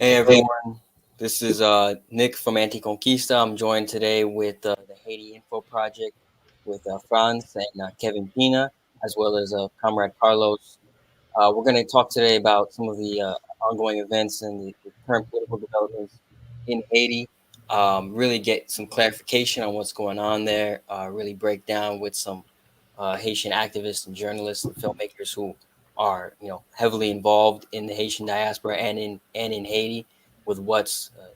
Hey everyone, this is Nick from ANTICONQUISTA. I'm joined today with the Haiti Info Project with Franz and Kevin Pina, as well as Comrade Carlos. We're going to talk today about some of the ongoing events and the current political developments in Haiti. Really get some clarification on what's going on there. Really break down with some Haitian activists and journalists and filmmakers who are, heavily involved in the Haitian diaspora and in Haiti, with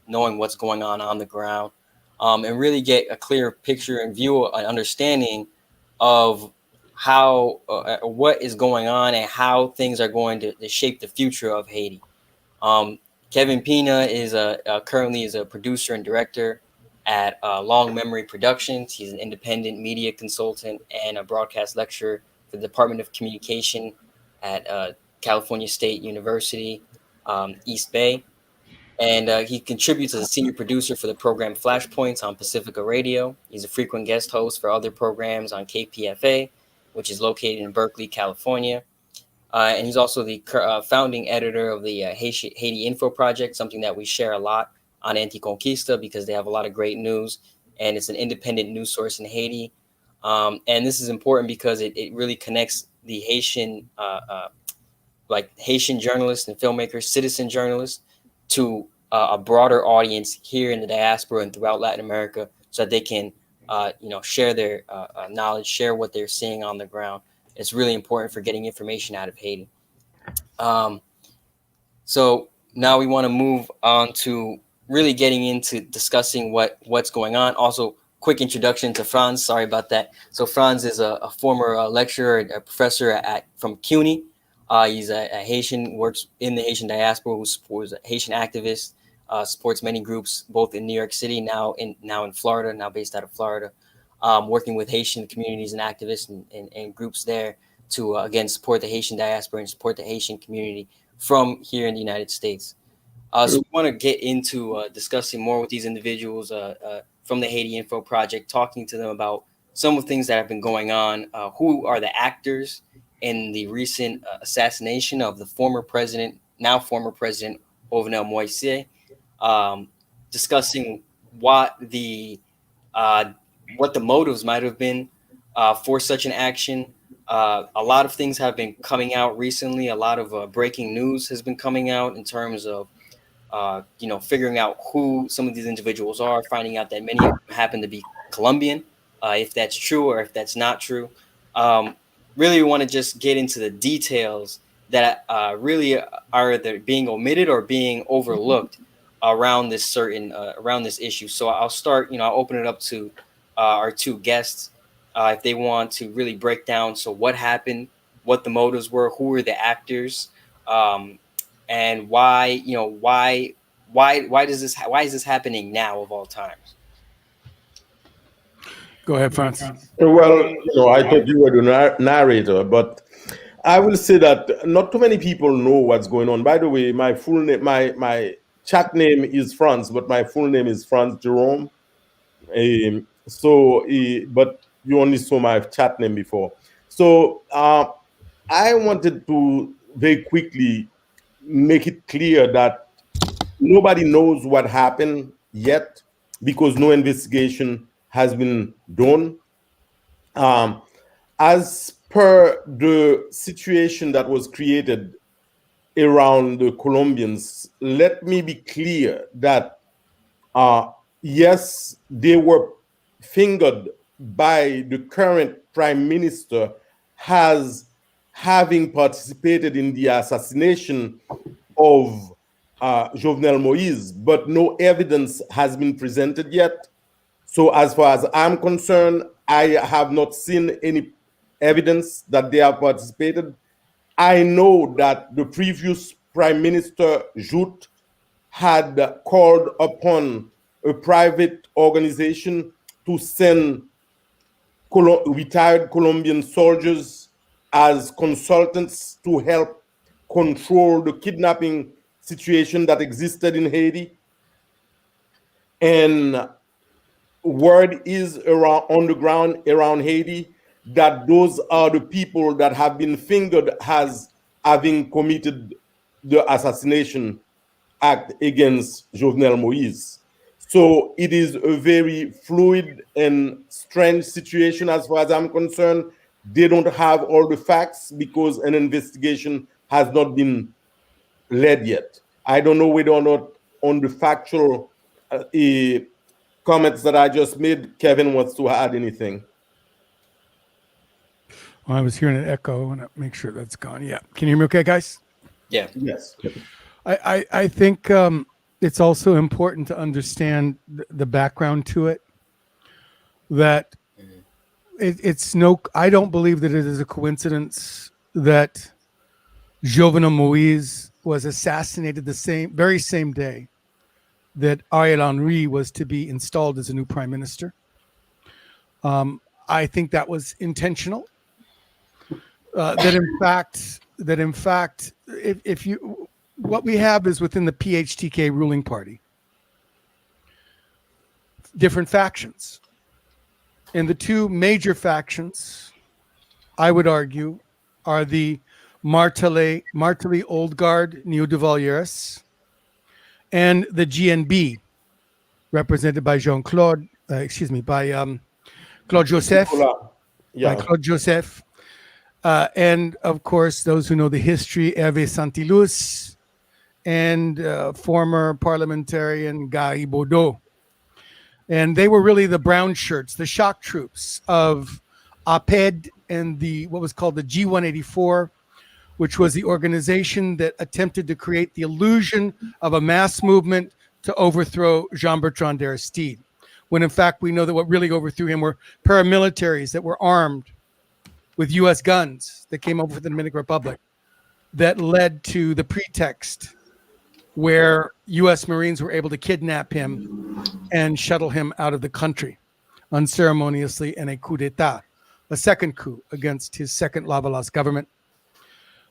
knowing what's going on the ground, and really get a clear picture and view, an understanding of how what is going on and how things are going to shape the future of Haiti. Kevin Pina is currently is a producer and director at Long Memory Productions. He's an independent media consultant and a broadcast lecturer for the Department of Communication at California State University, East Bay. And he contributes as a senior producer for the program Flashpoints on Pacifica Radio. He's a frequent guest host for other programs on KPFA, which is located in Berkeley, California. And he's also the founding editor of the Haiti Info Project, something that we share a lot on ANTICONQUISTA because they have a lot of great news, and it's an independent news source in Haiti. And this is important because it really connects the Haitian, Haitian journalists and filmmakers, citizen journalists, to a broader audience here in the diaspora and throughout Latin America, so that they can, share their knowledge, share what they're seeing on the ground. It's really important for getting information out of Haiti. So now we want to move on to really getting into discussing what's going on. Also, quick introduction to Franz. Sorry about that. So Franz is a former lecturer, a professor from CUNY. He's a Haitian, works in the Haitian diaspora, who supports a Haitian activist, supports many groups both in New York City, now in Florida, now based out of Florida. Working with Haitian communities and activists and groups there to, again, support the Haitian diaspora and support the Haitian community from here in the United States. So we want to get into discussing more with these individuals from the Haiti Info Project, talking to them about some of the things that have been going on, who are the actors in the recent assassination of the former President Jovenel Moïse, discussing what the motives might have been for such an action. A lot of things have been coming out recently. A lot of breaking news has been coming out in terms of, figuring out who some of these individuals are, finding out that many of them happen to be Colombian, if that's true or if that's not true. Really, we want to just get into the details that really are either being omitted or being overlooked around this issue. So I'll start. I'll open it up to our two guests if they want to really break down. So what happened, what the motives were, who were the actors, and why is this happening now of all times? Go ahead, Franz. Well, I thought you were the narrator, but I will say that not too many people know what's going on. By the way, my full name, my chat name is Franz, but my full name is Franz Jerome. But you only saw my chat name before. So I wanted to very quickly make it clear that nobody knows what happened yet because no investigation has been done. As per the situation that was created around the Colombians, let me be clear that yes, they were fingered by the current prime minister as having participated in the assassination of Jovenel Moïse, but no evidence has been presented yet. So as far as I'm concerned, I have not seen any evidence that they have participated. I know that the previous Prime Minister Jout had called upon a private organization to send retired Colombian soldiers as consultants to help control the kidnapping situation that existed in Haiti. And word is on the ground around Haiti that those are the people that have been fingered as having committed the assassination act against Jovenel Moïse. So it is a very fluid and strange situation as far as I'm concerned. They don't have all the facts because an investigation has not been led yet. I don't know whether or not on the factual comments that I just made, Kevin wants to add anything. Well, I was hearing an echo, and I'll make sure that's gone. Yeah. Can you hear me okay, guys? Yeah. Yes. I think it's also important to understand the background to it. That it's no, I don't believe that it is a coincidence that Jovenel Moïse was assassinated the very same day that Ariel Henry was to be installed as a new prime minister. I think that was intentional. That in fact, if you, what we have is within the PHTK ruling party, different factions. And the two major factions, I would argue, are the Martelly Old Guard Neo de Valieres and the GNB, represented by Claude Joseph. Yeah. By Claude Joseph. And of course, those who know the history, Hervé Santilus and former parliamentarian Guy Baudot. And they were really the brown shirts, the shock troops of APED and what was called the G184, which was the organization that attempted to create the illusion of a mass movement to overthrow Jean-Bertrand Aristide, when in fact we know that what really overthrew him were paramilitaries that were armed with U.S. guns that came over from the Dominican Republic that led to the pretext where U.S. Marines were able to kidnap him and shuttle him out of the country unceremoniously in a coup d'etat, a second coup against his second Lavalas government.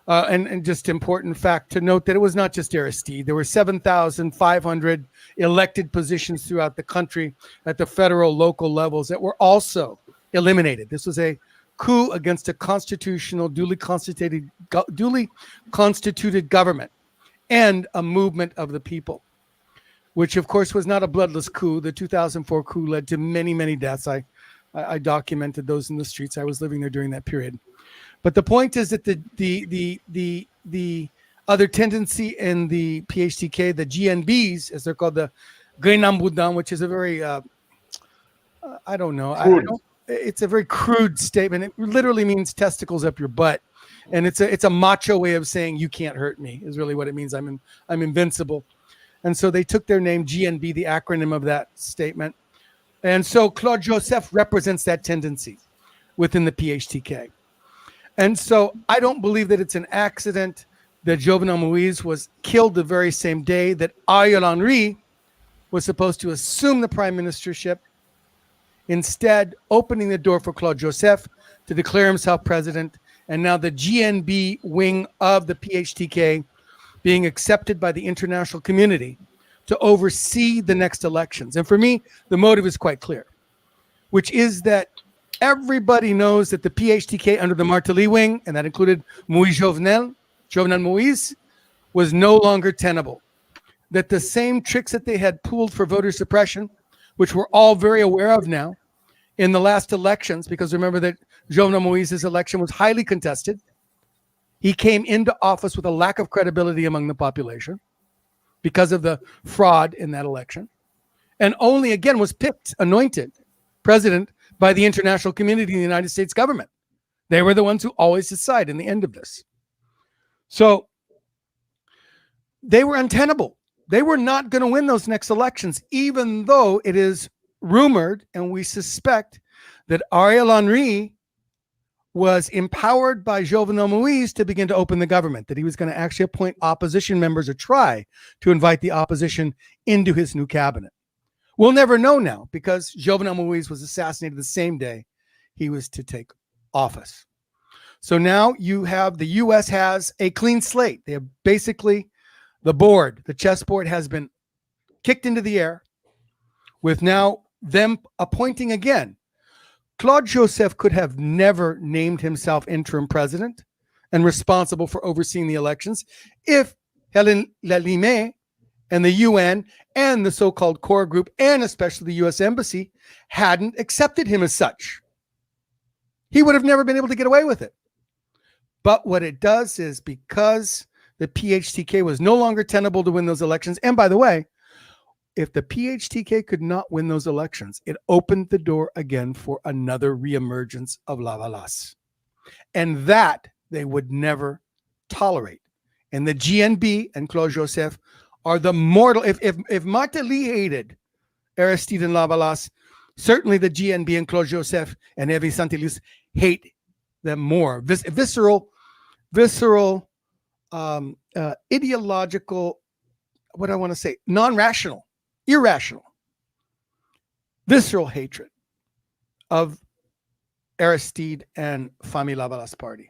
And just important fact to note that it was not just Aristide. There were 7,500 elected positions throughout the country at the federal, local levels that were also eliminated. This was a coup against a constitutional, duly constituted government and a movement of the people, which of course was not a bloodless coup. The 2004 coup led to many, many deaths. I documented those in the streets. I was living there during that period. But the point is that the other tendency in the PHTK, the GNBs, as they're called, the Grenamboudan, which is a very, it's a very crude statement. It literally means testicles up your butt. And it's a macho way of saying you can't hurt me is really what it means. I'm invincible. And so they took their name, GNB, the acronym of that statement. And so Claude Joseph represents that tendency within the PHTK. And so I don't believe that it's an accident that Jovenel Moïse was killed the very same day that Ariel Henry was supposed to assume the prime ministership, instead opening the door for Claude Joseph to declare himself president, and now the GNB wing of the PHTK being accepted by the international community to oversee the next elections. And for me, the motive is quite clear, which is that everybody knows that the PHTK under the Martelly wing, and that included Jovenel Moïse, was no longer tenable. That the same tricks that they had pulled for voter suppression, which we're all very aware of now, in the last elections, because remember that Jovenel Moïse's election was highly contested. He came into office with a lack of credibility among the population because of the fraud in that election, and only again was anointed president by the international community in the United States government. They were the ones who always decide in the end of this. So they were untenable. They were not going to win those next elections, even though it is rumored and we suspect that Ariel Henry was empowered by Jovenel Moïse to begin to open the government, that he was going to actually appoint opposition members or try to invite the opposition into his new cabinet. We'll never know now because Jovenel Moïse was assassinated the same day he was to take office. So now you have, the U.S. has a clean slate. They have basically the chessboard has been kicked into the air with now them appointing again. Claude Joseph could have never named himself interim president and responsible for overseeing the elections if Hélène Lalime and the UN and the so-called core group, and especially the US Embassy, hadn't accepted him as such. He would have never been able to get away with it. But what it does is, because the PHTK was no longer tenable to win those elections, and by the way, if the PHTK could not win those elections, it opened the door again for another reemergence of Lavalas. And that they would never tolerate. And the GNB and Claude Joseph are the mortal. If Martelly hated Aristide and Lavalas, certainly the GNB and Claude Joseph and Evi Santilus hate them more. Visceral, ideological, what I want to say, non-rational, irrational, visceral hatred of Aristide and Famille Lavalas party.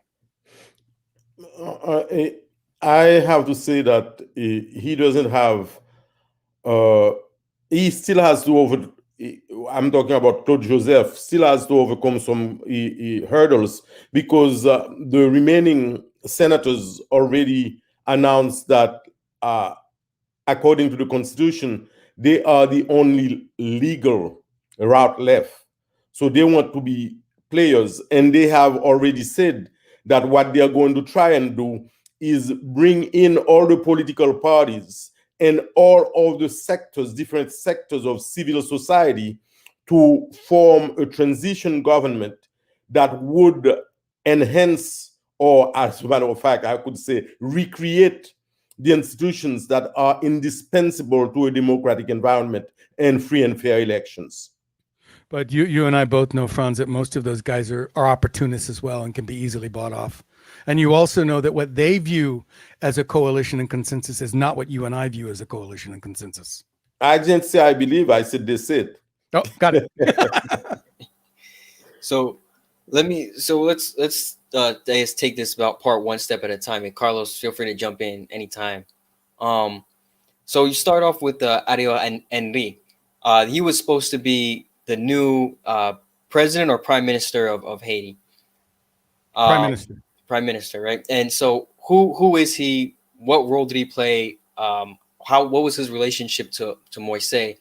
I have to say that he doesn't have, he still has to I'm talking about Claude Joseph, still has to overcome some hurdles, because the remaining senators already announced that, according to the Constitution, they are the only legal route left. So they want to be players, and they have already said that what they are going to try and do is bring in all the political parties and all of the sectors, different sectors of civil society, to form a transition government that would enhance, or as a matter of fact, I could say, recreate the institutions that are indispensable to a democratic environment and free and fair elections. But you and I both know, Franz, that most of those guys are opportunists as well and can be easily bought off. And you also know that what they view as a coalition and consensus is not what you and I view as a coalition and consensus. I didn't say I believe, I said they said. Oh, got it. So let's take this about part one step at a time. And Carlos, feel free to jump in anytime. So you start off with Ariel Henry. He was supposed to be the new president or prime minister of Haiti. Prime minister, right? And so who is he? What role did he play? What was his relationship to Moïse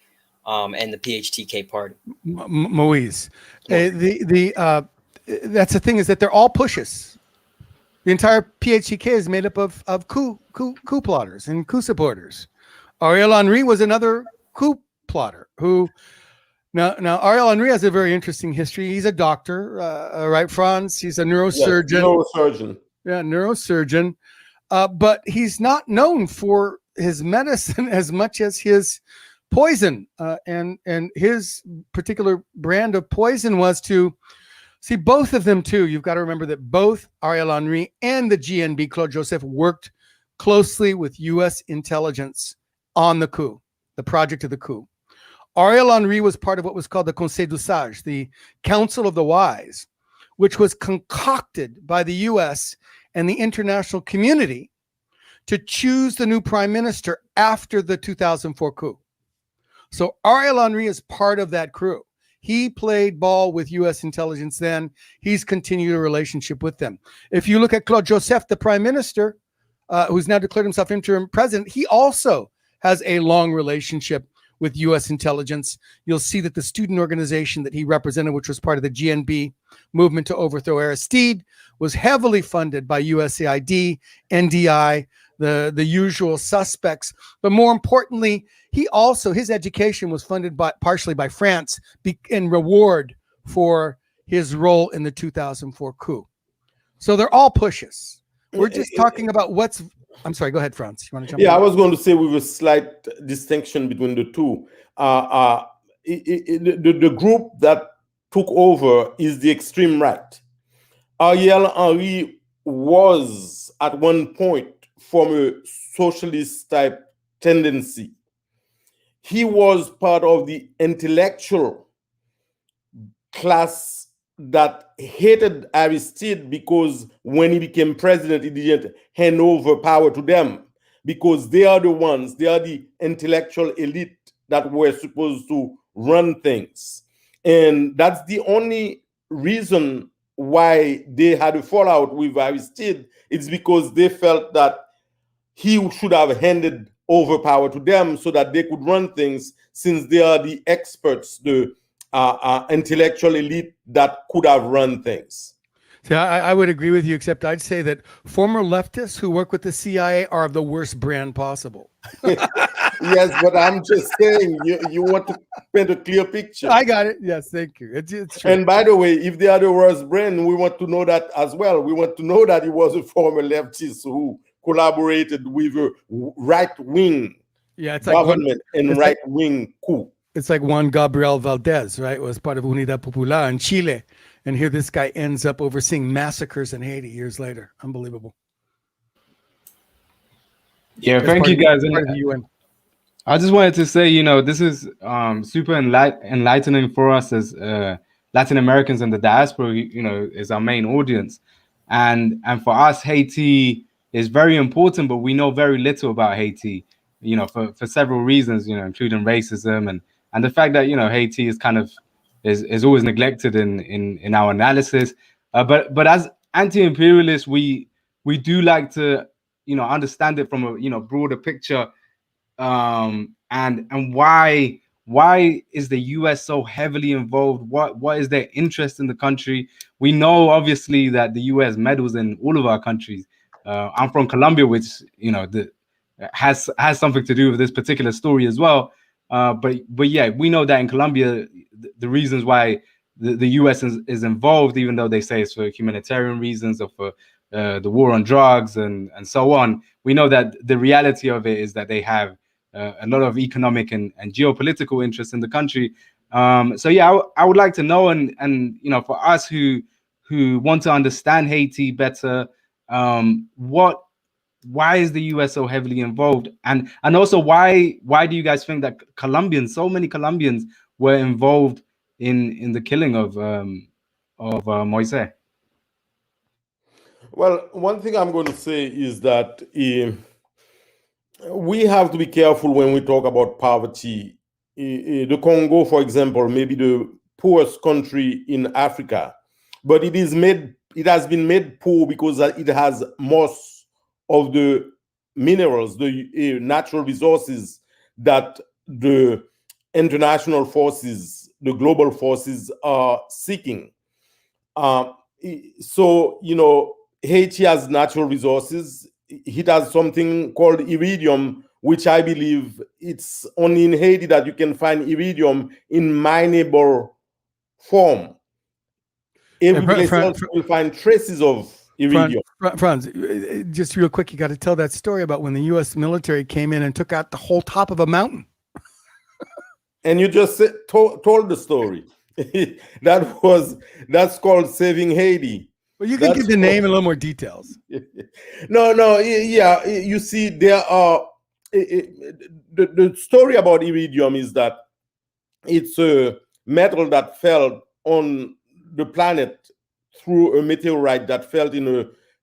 and the PHTK party? Moïse. That's the thing, is that they're all pushes. The entire PHTK is made up of coup plotters and coup supporters. Ariel Henry was another coup plotter who. Now, Ariel Henry has a very interesting history. He's a doctor, right, Franz? He's a neurosurgeon. Yes, neurosurgeon. Yeah, neurosurgeon. But he's not known for his medicine as much as his poison. And his particular brand of poison was to see both of them too. You've got to remember that both Ariel Henry and the GNB, Claude Joseph, worked closely with U.S. intelligence on the coup, the project of the coup. Ariel Henry was part of what was called the Conseil du Sage, the Council of the Wise, which was concocted by the U.S. and the international community to choose the new prime minister after the 2004 coup. So Ariel Henry is part of that crew. He played ball with U.S. intelligence then. He's continued a relationship with them. If you look at Claude Joseph, the prime minister, who's now declared himself interim president, he also has a long relationship with U.S. intelligence. You'll see that the student organization that he represented, which was part of the GNB movement to overthrow Aristide, was heavily funded by USAID, NDI, the usual suspects. But more importantly, his education was funded partially by France in reward for his role in the 2004 coup. So they're all pushes. We're just talking about I'm sorry, go ahead, Franz. You want to jump in? I was going to say, with a slight distinction between the two. The group that took over is the extreme right. Ariel Henry was at one point from a socialist type tendency. He was part of the intellectual class that hated Aristide, because when he became president, he didn't hand over power to them, because they are the intellectual elite that were supposed to run things. And that's the only reason why they had a fallout with Aristide. It's because they felt that he should have handed overpower to them so that they could run things, since they are the experts, the intellectual elite that could have run things. See, I would agree with you, except I'd say that former leftists who work with the CIA are of the worst brand possible. Yes, but I'm just saying, you want to paint a clear picture. I got it. Yes, thank you. It's true. And by the way, if they are the worst brand, we want to know that as well. We want to know that he was a former leftist who collaborated with a right-wing government and right-wing coup. It's like Juan Gabriel Valdez, right? Was part of Unidad Popular in Chile. And here this guy ends up overseeing massacres in Haiti years later. Unbelievable. Yeah, thank you guys. I just wanted to say, this is super enlightening for us as Latin Americans in the diaspora, is our main audience. And for us, Haiti is very important, but we know very little about Haiti, for several reasons, including racism and the fact that, Haiti is kind of is always neglected in our analysis. But as anti-imperialists, we do like to, understand it from a, broader picture. And why is the US so heavily involved? What is their interest in the country? We know obviously that the US meddles in all of our countries. I'm from Colombia, which has something to do with this particular story as well. But yeah, we know that in Colombia, the reasons why the US is involved, even though they say it's for humanitarian reasons or for the war on drugs and so on, we know that the reality of it is that they have a lot of economic and geopolitical interests in the country. So yeah, I would like to know, and for us who want to understand Haiti better, why is the US so heavily involved, and also why do you guys think that so many Colombians were involved in the killing of Moïse? Well, one thing I'm going to say is that we have to be careful when we talk about poverty. The Congo, for example, may be the poorest country in Africa, but it has been made poor because it has most of the minerals, the natural resources that the international forces, the global forces are seeking. So, Haiti has natural resources. It has something called iridium, which I believe it's only in Haiti that you can find iridium in mineable form. Every place else you will find traces of iridium. Franz, just real quick, you got to tell that story about when the U.S. military came in and took out the whole top of a mountain. And you just told the story. That's called Saving Haiti. Well, you can give the name and a little more details. No, yeah. You see, there are the story about iridium is that it's a metal that fell on the planet through a meteorite that fell in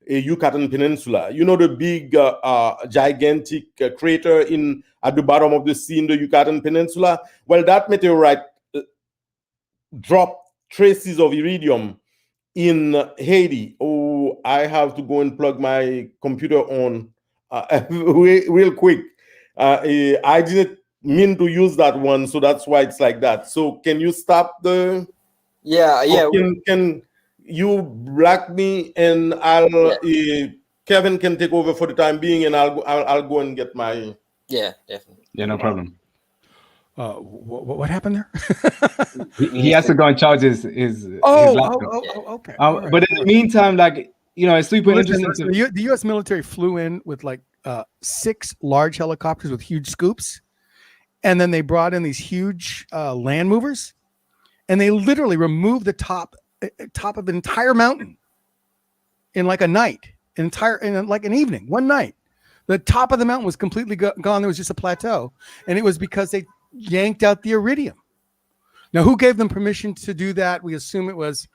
a Yucatan Peninsula. The big, gigantic crater at the bottom of the sea in the Yucatan Peninsula. Well, that meteorite dropped traces of iridium in Haiti. Oh, I have to go and plug my computer on real quick. I didn't mean to use that one, so that's why it's like that. So can you stop the? Yeah. Can you black me and I'll Kevin can take over for the time being, and I'll go and get my. Yeah, definitely. Yeah, no problem. What happened there? he has to go and charge his laptop. Okay. Right. But in the meantime, it's super interesting. The U.S. military flew in with 6 large helicopters with huge scoops, and then they brought in these huge land movers, and they literally removed the top of the entire mountain in a night, in an evening, one night. The top of the mountain was completely gone. There was just a plateau, and it was because they yanked out the iridium. Now, who gave them permission to do that? We assume it was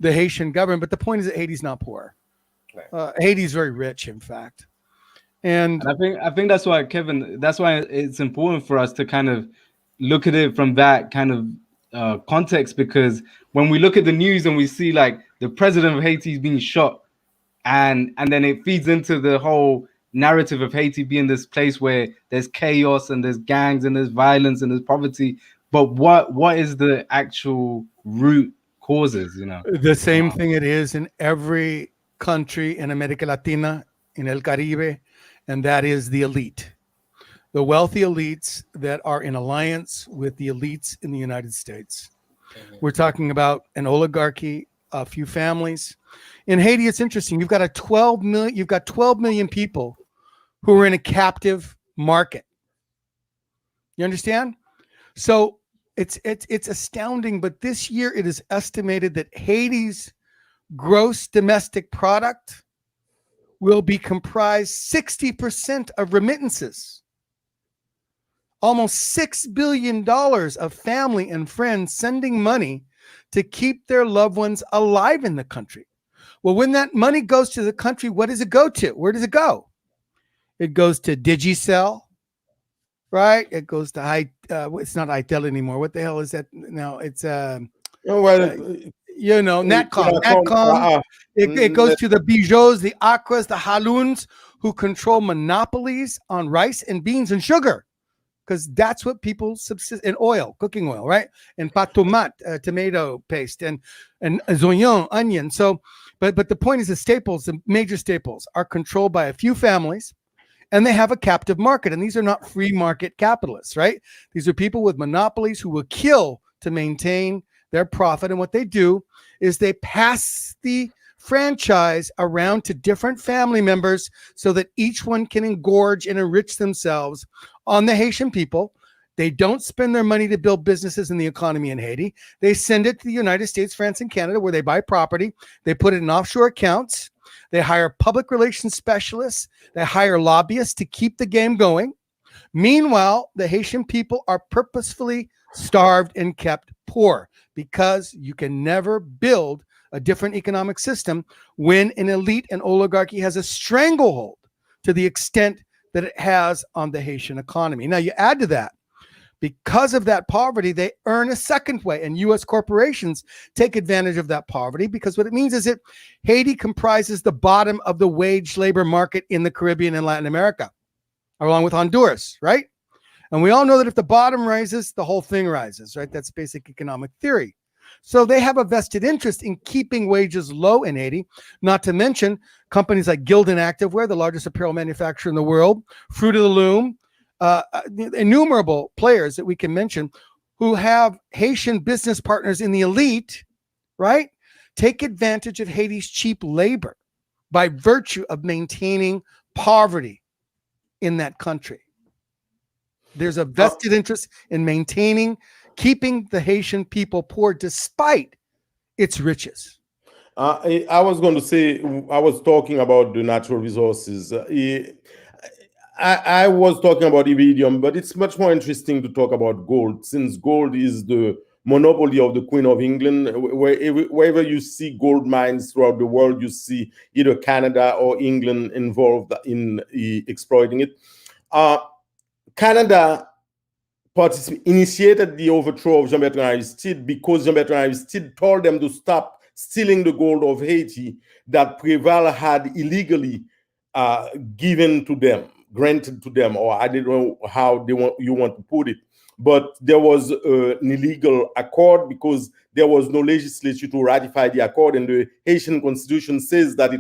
the Haitian government, but the point is that Haiti's not poor. Right. Haiti's very rich, in fact. And I think that's why, Kevin, that's why it's important for us to kind of look at it from that kind of context, because when we look at the news and we see the president of Haiti is being shot, and then it feeds into the whole narrative of Haiti being this place where there's chaos and there's gangs and there's violence and there's poverty. But what is the actual root causes, you know? The same thing it is in every country in America Latina, in El Caribe, and that is the elite. The wealthy elites that are in alliance with the elites in the United States. We're talking about an oligarchy, a few families. In Haiti, it's interesting. You've got 12 million people who are in a captive market. You understand? So it's astounding, but this year it is estimated that Haiti's gross domestic product will be comprised 60% of remittances. Almost $6 billion of family and friends sending money to keep their loved ones alive in the country. Well, when that money goes to the country, what does it go to? Where does it go? It goes to Digicel, right? It goes to it's not Itel anymore. What the hell is that now? It's Natcom. It goes to the Bijots, the Accras, the Haluns, who control monopolies on rice and beans and sugar, because that's what people subsist in. Oil, cooking oil, right? And pat tomate, tomato paste, and oignon, onion. So, but the point is, the staples, the major staples, are controlled by a few families, and they have a captive market. And these are not free market capitalists, right? These are people with monopolies who will kill to maintain their profit. And what they do is they pass the franchise around to different family members so that each one can engorge and enrich themselves on the Haitian people. They don't spend their money to build businesses in the economy in Haiti. They send it to the United States, France, and Canada, where they buy property. They put it in offshore accounts. They hire public relations specialists. They hire lobbyists to keep the game going. Meanwhile, the Haitian people are purposefully starved and kept poor, because you can never build a different economic system when an elite and oligarchy has a stranglehold to the extent that it has on the Haitian economy. Now, you add to that, because of that poverty, they earn a second way, and U.S. corporations take advantage of that poverty, because what it means is that Haiti comprises the bottom of the wage labor market in the Caribbean and Latin America, along with Honduras, right? And we all know that if the bottom rises, the whole thing rises, right? That's basic economic theory. So they have a vested interest in keeping wages low in Haiti, not to mention companies like Gildan Activewear, the largest apparel manufacturer in the world, Fruit of the Loom, innumerable players that we can mention who have Haitian business partners in the elite, right? Take advantage of Haiti's cheap labor by virtue of maintaining poverty in that country. There's a vested interest in keeping the Haitian people poor despite its riches. I was going to say, I was talking about the natural resources. I was talking about iridium, but it's much more interesting to talk about gold, since gold is the monopoly of the Queen of England. Wherever you see gold mines throughout the world, you see either Canada or England involved in exploiting it. Canada initiated the overthrow of Jean-Bertrand Aristide because Jean-Bertrand Aristide told them to stop stealing the gold of Haiti that Preval had illegally given to them, granted to them, or I don't know how you want to put it. But there was an illegal accord because there was no legislature to ratify the accord, and the Haitian constitution says that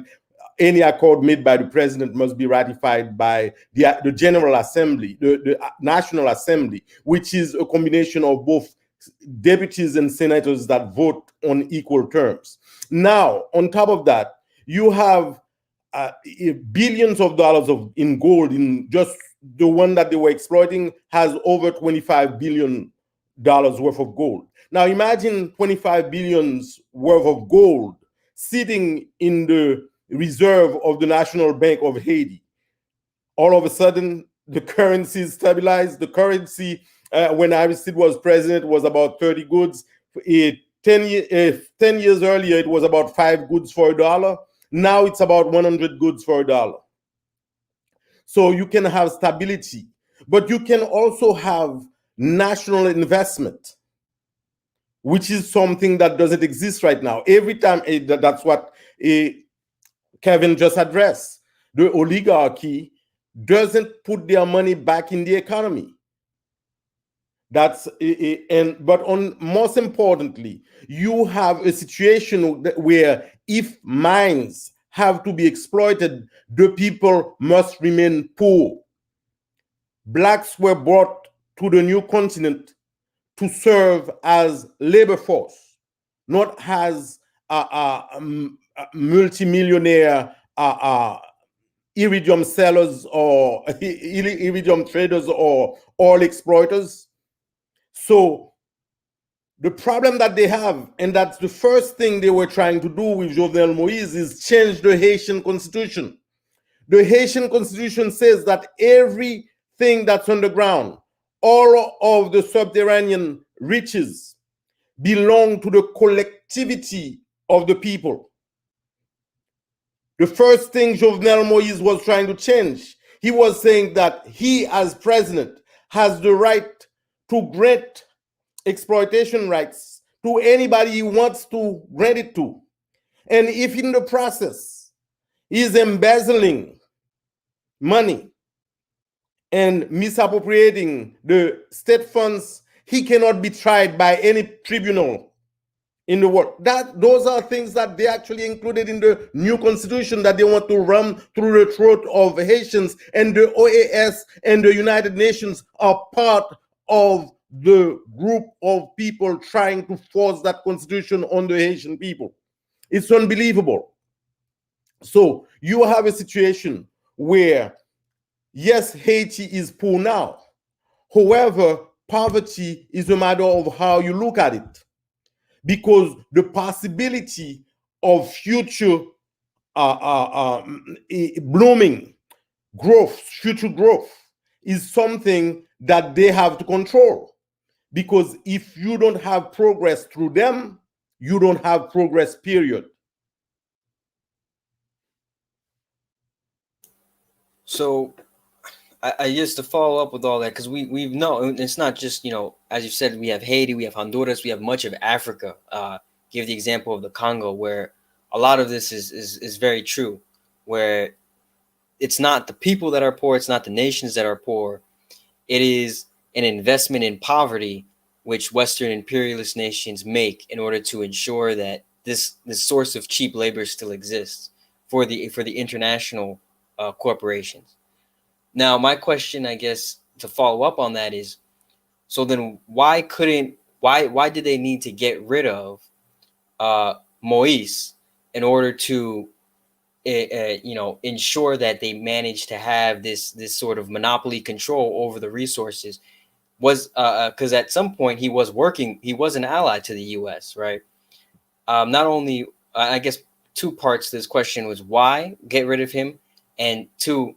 any accord made by the president must be ratified by the General Assembly, the National Assembly, which is a combination of both deputies and senators that vote on equal terms. Now, on top of that, you have billions of dollars in gold. In just the one that they were exploiting has over $25 billion worth of gold. Now, imagine 25 billions worth of gold sitting in the reserve of the National Bank of Haiti. All of a sudden, the currency is stabilized. The currency, when Aristide was president, was about 30 goods. 10 years earlier, it was about 5 goods for $1. Now it's about 100 goods for $1. So you can have stability, but you can also have national investment, which is something that doesn't exist right now. Every time, that's what Kevin just addressed. The oligarchy doesn't put their money back in the economy. But most importantly, you have a situation where if mines have to be exploited, the people must remain poor. Blacks were brought to the new continent to serve as labor force, not as multimillionaire iridium sellers or iridium traders or oil exploiters. So the problem that they have, and that's the first thing they were trying to do with Jovenel Moïse, is change the Haitian constitution. The Haitian constitution says that everything that's on the ground, all of the subterranean riches, belong to the collectivity of the people. The first thing Jovenel Moïse was trying to change, he was saying that he, as president, has the right to grant exploitation rights to anybody he wants to grant it to. And if in the process he's embezzling money and misappropriating the state funds, he cannot be tried by any tribunal in the world. Those are things that they actually included in the new constitution that they want to run through the throat of Haitians, and the OAS and the United Nations are part of the group of people trying to force that constitution on the Haitian people. It's unbelievable. So you have a situation where, yes, Haiti is poor now. However, poverty is a matter of how you look at it, because the possibility of future blooming growth, future growth, is something that they have to control. Because if you don't have progress through them, you don't have progress, period. So I just to follow up with all that, because we know it's not just, as you said, we have Haiti, we have Honduras, we have much of Africa. Give the example of the Congo, where a lot of this is very true, where it's not the people that are poor, it's not the nations that are poor. It is an investment in poverty, which Western imperialist nations make in order to ensure that this source of cheap labor still exists for the international corporations. Now, my question, I guess, to follow up on that is, so then why did they need to get rid of Moïse in order to ensure that they managed to have this sort of monopoly control over the resources? Was because at some point he was an ally to the US, right? Not only, I guess, two parts to this question was why get rid of him, and two,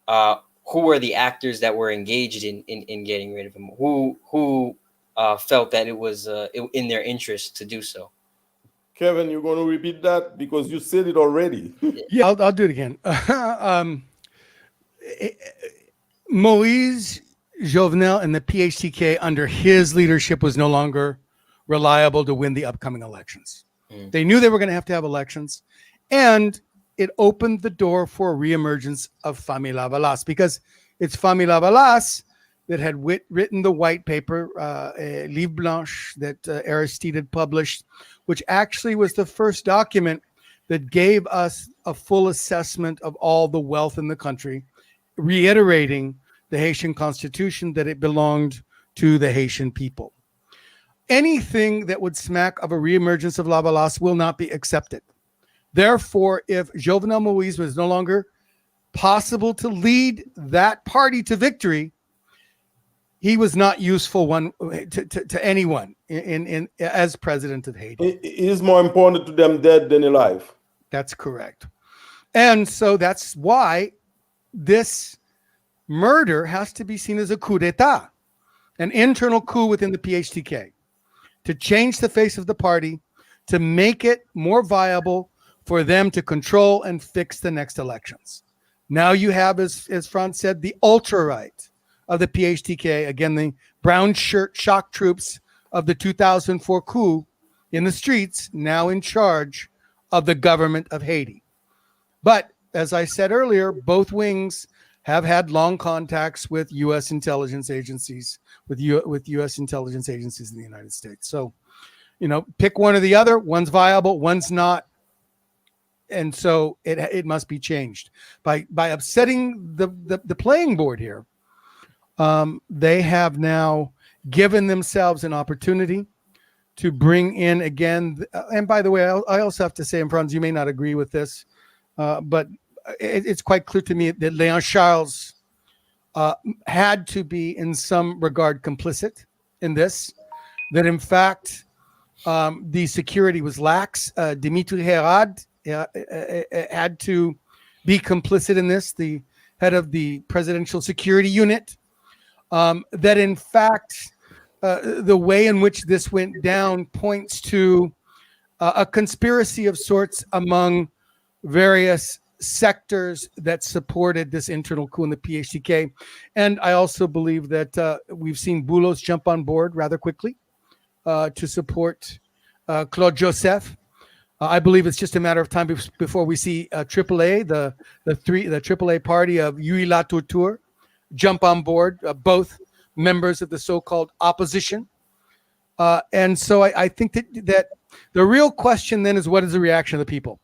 who were the actors that were engaged in getting rid of him? Who felt that it was in their interest to do so? Kevin, you're going to repeat that because you said it already. Yeah, I'll do it again. Moïse, Jovenel, and the PHTK under his leadership was no longer reliable to win the upcoming elections. They knew they were going to have elections, and it opened the door for a reemergence of Famille Lavalas, because it's Famille Lavalas that had written the white paper, Livre Blanche, that Aristide had published, which actually was the first document that gave us a full assessment of all the wealth in the country, reiterating the Haitian constitution that it belonged to the Haitian people. Anything that would smack of a reemergence of Lavalas will not be accepted. Therefore, if Jovenel Moïse was no longer possible to lead that party to victory, he was not useful to anyone as president of Haiti. It is more important to them dead than alive. That's correct. And so that's why this murder has to be seen as a coup d'etat, an internal coup within the PHTK, to change the face of the party, to make it more viable for them to control and fix the next elections. Now you have, as Franz said, the ultra-right of the PHTK, again, the brown shirt shock troops of the 2004 coup in the streets, now in charge of the government of Haiti. But as I said earlier, both wings have had long contacts with U.S. intelligence agencies, with U.S. intelligence agencies in the United States. So, pick one or the other. One's viable, one's not. And so it must be changed by upsetting the playing board here. They have now given themselves an opportunity to bring in again. And by the way, I also have to say, and Franz, you may not agree with this, but it's quite clear to me that Léon Charles had to be in some regard complicit in this, that in fact the security was lax. Dimitri Herad had to be complicit in this, the head of the presidential security unit, that in fact the way in which this went down points to a conspiracy of sorts among various sectors that supported this internal coup in the PHTK. And I also believe that we've seen Boulos jump on board rather quickly to support Claude Joseph. I believe it's just a matter of time before we see AAA, the AAA party of Yui Latour, jump on board, both members of the so-called opposition. And so I think that the real question then is, what is the reaction of the people?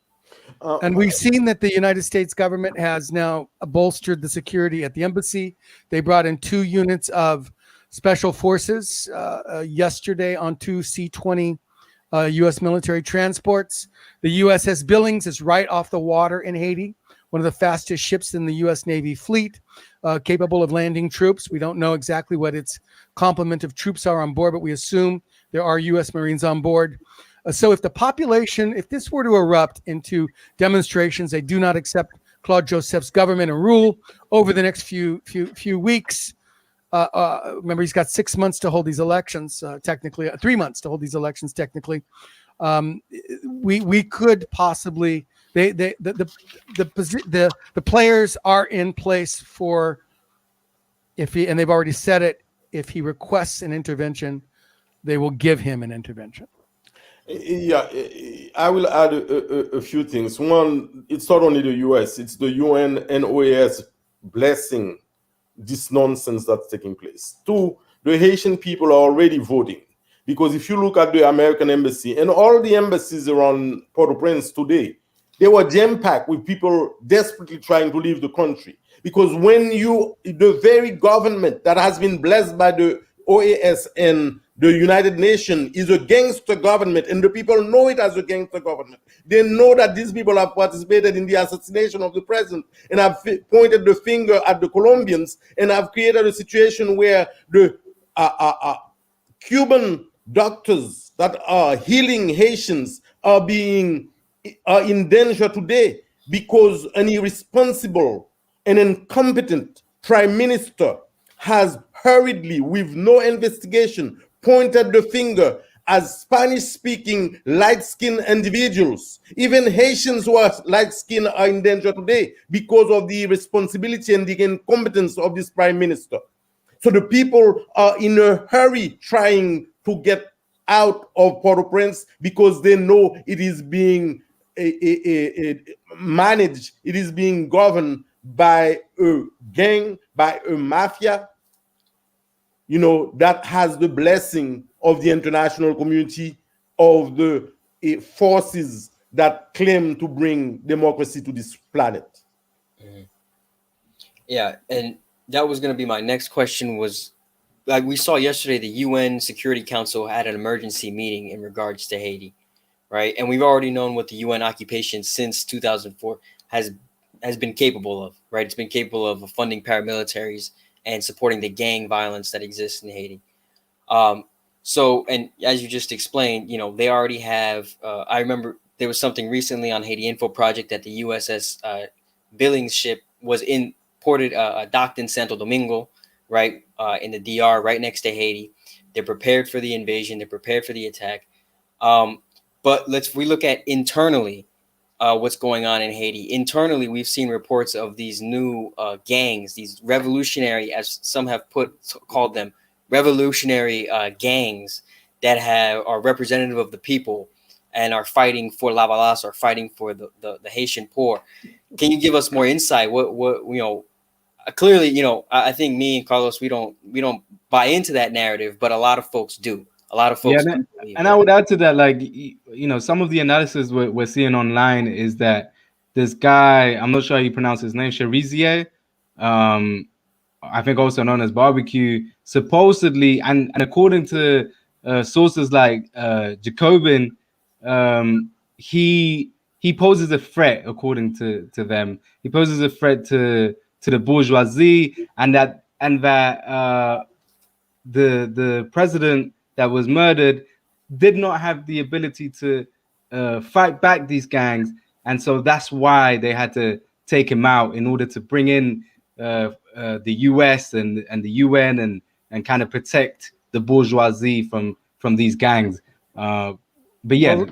And we've seen that the United States government has now bolstered the security at the embassy. They brought in 2 units of special forces yesterday on 2 C-20 U.S. military transports. The USS Billings is right off the water in Haiti, one of the fastest ships in the U.S. Navy fleet, capable of landing troops. We don't know exactly what its complement of troops are on board, but we assume there are U.S. Marines on board. So if the population, if this were to erupt into demonstrations, they do not accept Claude Joseph's government and rule over the next few weeks. Remember, he's got 6 months to hold these elections, technically 3 months to hold these elections, technically. We could possibly, the players are in place for, if he, and they've already said it, if he requests an intervention, they will give him an intervention. Yeah, I will add a few things. One, it's not only the US, it's the UN and OAS blessing this nonsense that's taking place. 2, the Haitian people are already voting. Because if you look at the American embassy and all the embassies around Port-au-Prince today, they were jam-packed with people desperately trying to leave the country. Because when the very government that has been blessed by the OAS and the United Nations is a gangster government, and the people know it as a gangster government. They know that these people have participated in the assassination of the president and have pointed the finger at the Colombians and have created a situation where the Cuban doctors that are healing Haitians are in danger today because an irresponsible and incompetent prime minister has hurriedly, with no investigation, pointed the finger as Spanish-speaking light-skinned individuals. Even Haitians who are light-skinned are in danger today because of the irresponsibility and the incompetence of this prime minister. So the people are in a hurry trying to get out of Port-au-Prince because they know it is being managed, it is being governed by a gang, by a mafia, that has the blessing of the international community, of the forces that claim to bring democracy to this planet. Mm-hmm. Yeah, and that was going to be my next question. Was, like we saw yesterday, the UN Security Council had an emergency meeting in regards to Haiti, right? And we've already known what the UN occupation since 2004 has been capable of, right? It's been capable of funding paramilitaries and supporting the gang violence that exists in Haiti. So, and as you just explained, they already have, I remember there was something recently on Haiti Info Project that the USS Billings ship was docked in Santo Domingo, right, in the DR, right next to Haiti. They're prepared for the invasion. They're prepared for the attack. But we look at internally what's going on in Haiti. Internally, we've seen reports of these new gangs, these revolutionary, as some have called them, revolutionary gangs that are representative of the people and are fighting for Lavalas, or fighting for the Haitian poor. Can you give us more insight? What clearly, I think me and Carlos, we don't buy into that narrative, but a lot of folks do. A lot of folks do believe and that. I would add to that, like, some of the analysis we're seeing online is that this guy, I'm not sure how you pronounce his name, Cherizier, I think also known as Barbecue, supposedly, and according to sources like Jacobin, he poses a threat, according to them. He poses a threat to the bourgeoisie, and that the president that was murdered did not have the ability to fight back these gangs, and so that's why they had to take him out in order to bring in the US and the UN and kind of protect the bourgeoisie from these gangs. But yeah, Well,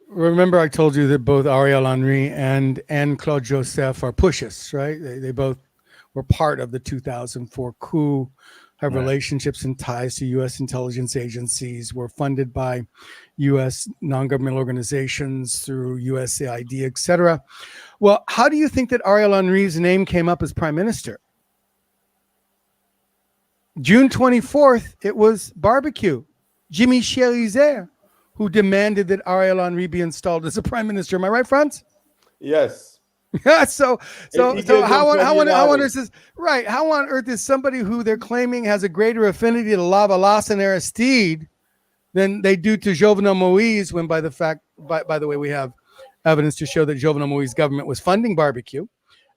remember I told you that both Ariel Henry and Claude Joseph are pushes, right? They both were part of the 2004 coup, have relationships and ties to U.S. intelligence agencies, were funded by U.S. non-governmental organizations through USAID, etc. Well, how do you think that Ariel Henry's name came up as prime minister? June 24th, it was Barbecue, Jimmy Cherizier, who demanded that Ariel Henry be installed as a prime minister. Am I right, Franz? Yes. so how on earth is right? How on earth is somebody who they're claiming has a greater affinity to Lavalas and Aristide than they do to Jovenel Moïse? When by the way, we have evidence to show that Jovenel Moïse's government was funding Barbecue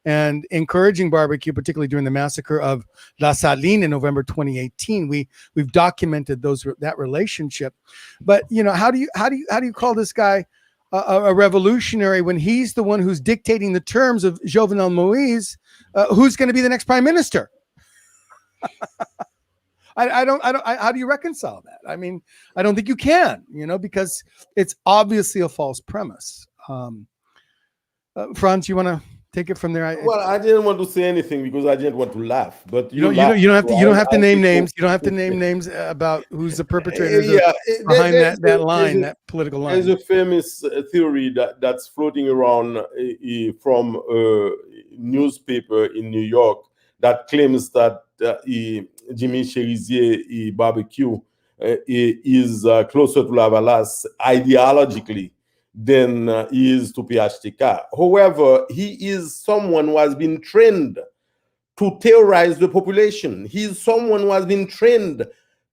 and encouraging Barbecue, particularly during the massacre of La Saline in November 2018. We've documented that relationship. But how do you call this guy a revolutionary when he's the one who's dictating the terms of Jovenel Moïse, who's going to be the next prime minister? I don't. How do you reconcile that? I mean, I don't think you can, because it's obviously a false premise. Franz, you want to take it from there? I didn't want to say anything because I didn't want to laugh. But you don't have to name names. You don't have to name names about who's the perpetrator behind that line, that political line. There's a famous theory that's floating around from a newspaper in New York that claims that Jimmy Cherizier Barbecue is closer to Lavalas ideologically than he is to PHTK. However, he is someone who has been trained to terrorize the population. He is someone who has been trained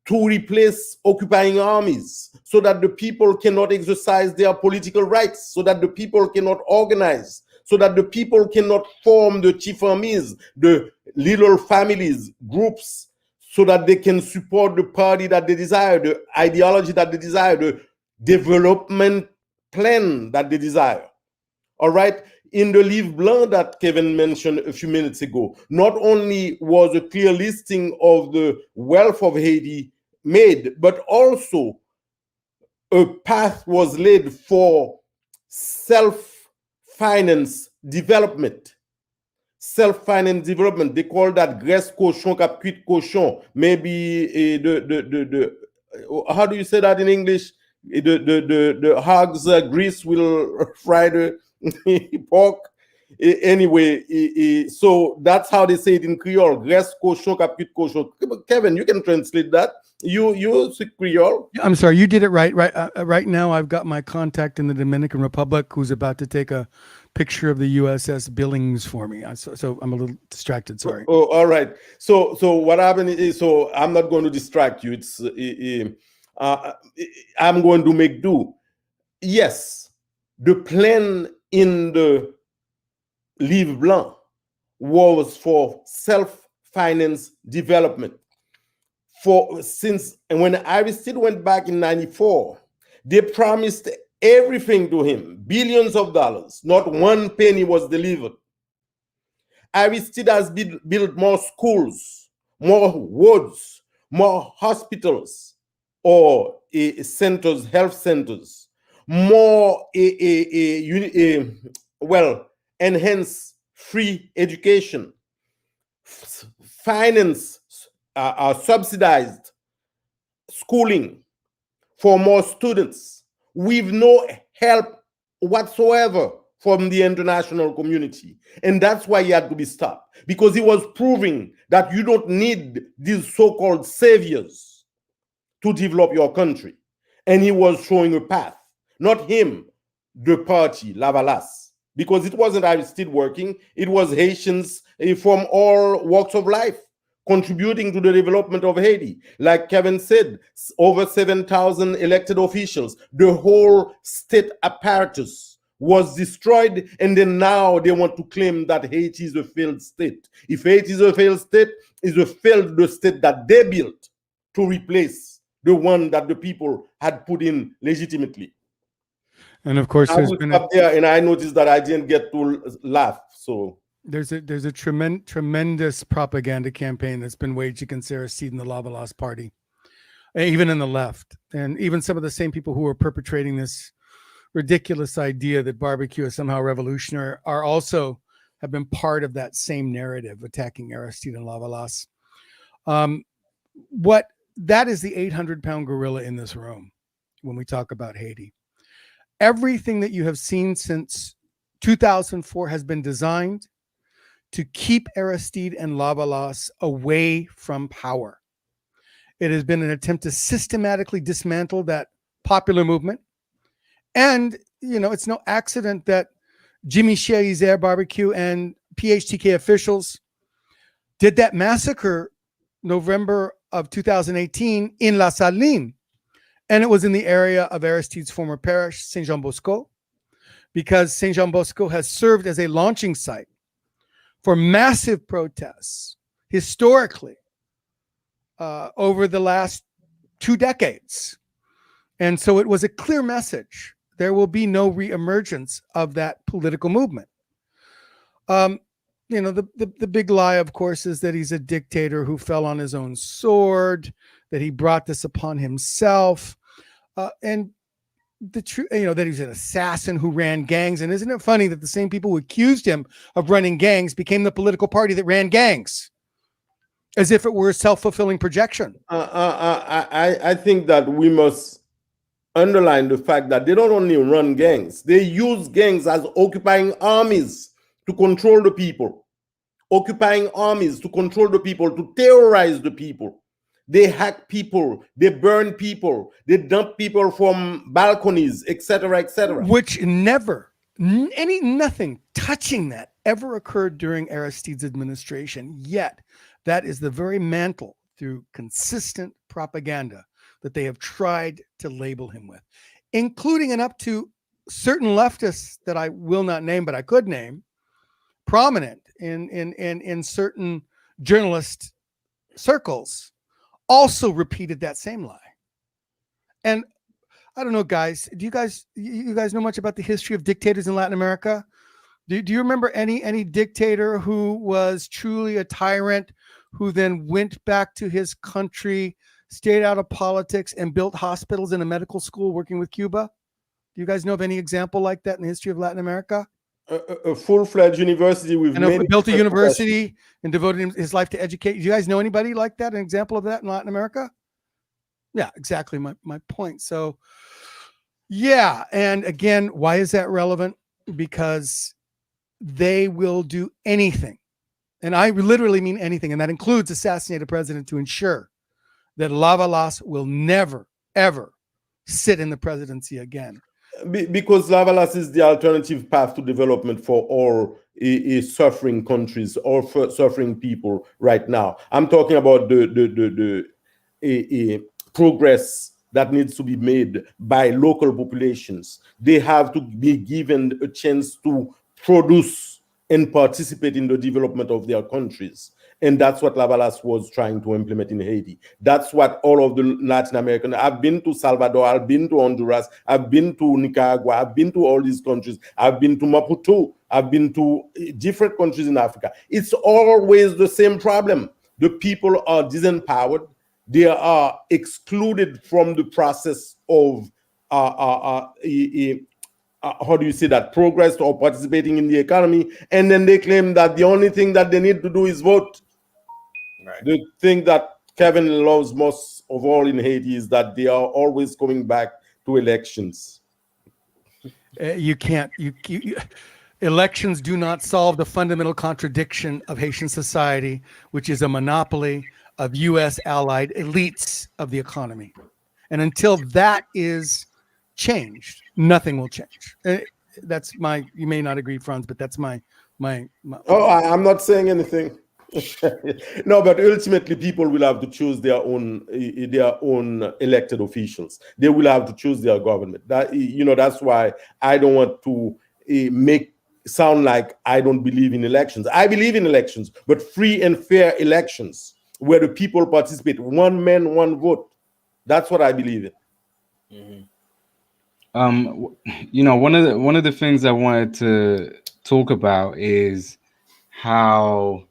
to replace occupying armies so that the people cannot exercise their political rights, so that the people cannot organize, so that the people cannot form the chief armies, the little families, groups, so that they can support the party that they desire, the ideology that they desire, the development plan that they desire. All right. In the Livre Blanc that Kevin mentioned a few minutes ago, not only was a clear listing of the wealth of Haiti made, but also a path was laid for self-finance development. Self-finance development. They call that graisse cochon cap cuit cochon. Maybe how do you say that in English? The hogs grease will fry the pork. Anyway, so that's how they say it in Creole. Graisse cochon cap cuit cochon. Kevin, you can translate that. You speak Creole. I'm sorry, you did it right. Right now, I've got my contact in the Dominican Republic who's about to take a picture of the USS Billings for me. So I'm a little distracted. Sorry. Oh, all right. So what happened is, so I'm not going to distract you. It's I'm going to make do. Yes, the plan in the Livre Blanc was for self-finance development. Since when Aristide went back in '94, they promised everything to him, billions of dollars. Not one penny was delivered. Aristide has built more schools, more roads, more hospitals, or centers, health centers, more enhanced free education, finance, subsidized schooling for more students with no help whatsoever from the international community. And that's why he had to be stopped, because he was proving that you don't need these so-called saviors to develop your country. And he was showing a path, not him, the party, Lavalas, because it wasn't Aristide working, it was Haitians from all walks of life contributing to the development of Haiti. Like Kevin said, over 7,000 elected officials, the whole state apparatus was destroyed, and then now they want to claim that Haiti is a failed state. If Haiti is a failed state, it's a failed state that they built to replace the one that the people had put in legitimately. And of course, there's been there, and I noticed that I didn't get to laugh. So there's a tremendous propaganda campaign that's been waged against Aristide and the Lavalas party, even in the left, and even some of the same people who are perpetrating this ridiculous idea that barbecue is somehow revolutionary are also have been part of that same narrative attacking Aristide and Lavalas. That is the 800-pound gorilla in this room when we talk about Haiti. Everything that you have seen since 2004 has been designed to keep Aristide and Lavalas away from power. It has been an attempt to systematically dismantle that popular movement. And, it's no accident that Jimmy Cherizer Barbecue and PHTK officials did that massacre November of 2018 in La Saline. And it was in the area of Aristide's former parish, Saint Jean Bosco, because Saint Jean Bosco has served as a launching site for massive protests historically over the last 2 decades. And so it was a clear message. There will be no reemergence of that political movement. The big lie, of course, is that he's a dictator who fell on his own sword, that he brought this upon himself. And the truth, that he's an assassin who ran gangs. And isn't it funny that the same people who accused him of running gangs became the political party that ran gangs, as if it were a self-fulfilling projection? I think that we must underline the fact that they don't only run gangs, they use gangs as occupying armies to control the people, occupying armies to control the people, to terrorize the people. They hack people, they burn people, they dump people from balconies, etc., etc. Which nothing touching that ever occurred during Aristide's administration. Yet, that is the very mantle through consistent propaganda that they have tried to label him with, including and up to certain leftists that I will not name, but I could name, prominent in certain journalist circles, also repeated that same lie. And I don't know, guys, you guys know much about the history of dictators in Latin America? Do you remember any dictator who was truly a tyrant, who then went back to his country, stayed out of politics, and built hospitals and a medical school working with Cuba? Do you guys know of any example like that in the history of Latin America? A full-fledged university with many built a university and devoted his life to educate. Do you guys know anybody like that? An example of that in Latin America? Yeah, exactly my point. So, yeah, and again, why is that relevant? Because they will do anything, and I literally mean anything, and that includes assassinate a president, to ensure that Lavalas will never, ever sit in the presidency again. Because Lavalas is the alternative path to development for all suffering countries or for suffering people right now. I'm talking about the progress that needs to be made by local populations. They have to be given a chance to produce and participate in the development of their countries. And that's what Lavalas was trying to implement in Haiti. That's what all of the Latin American, I've been to Salvador, I've been to Honduras, I've been to Nicaragua, I've been to all these countries, I've been to Maputo, I've been to different countries in Africa. It's always the same problem. The people are disempowered. They are excluded from the process of how do you say that, progress or participating in the economy, and then they claim that the only thing that they need to do is vote. Right. The thing that Kevin loves most of all in Haiti is that they are always coming back to elections. You can't. Elections do not solve the fundamental contradiction of Haitian society, which is a monopoly of U.S. allied elites of the economy. And until that is changed, nothing will change. That's my. You may not agree, Franz, but that's my. Oh, I'm not saying anything. No, but ultimately, people will have to choose their own elected officials. They will have to choose their government. That's why I don't want to make sound like I don't believe in elections. I believe in elections, but free and fair elections where the people participate. One man, one vote. That's what I believe in. One of the things I wanted to talk about is how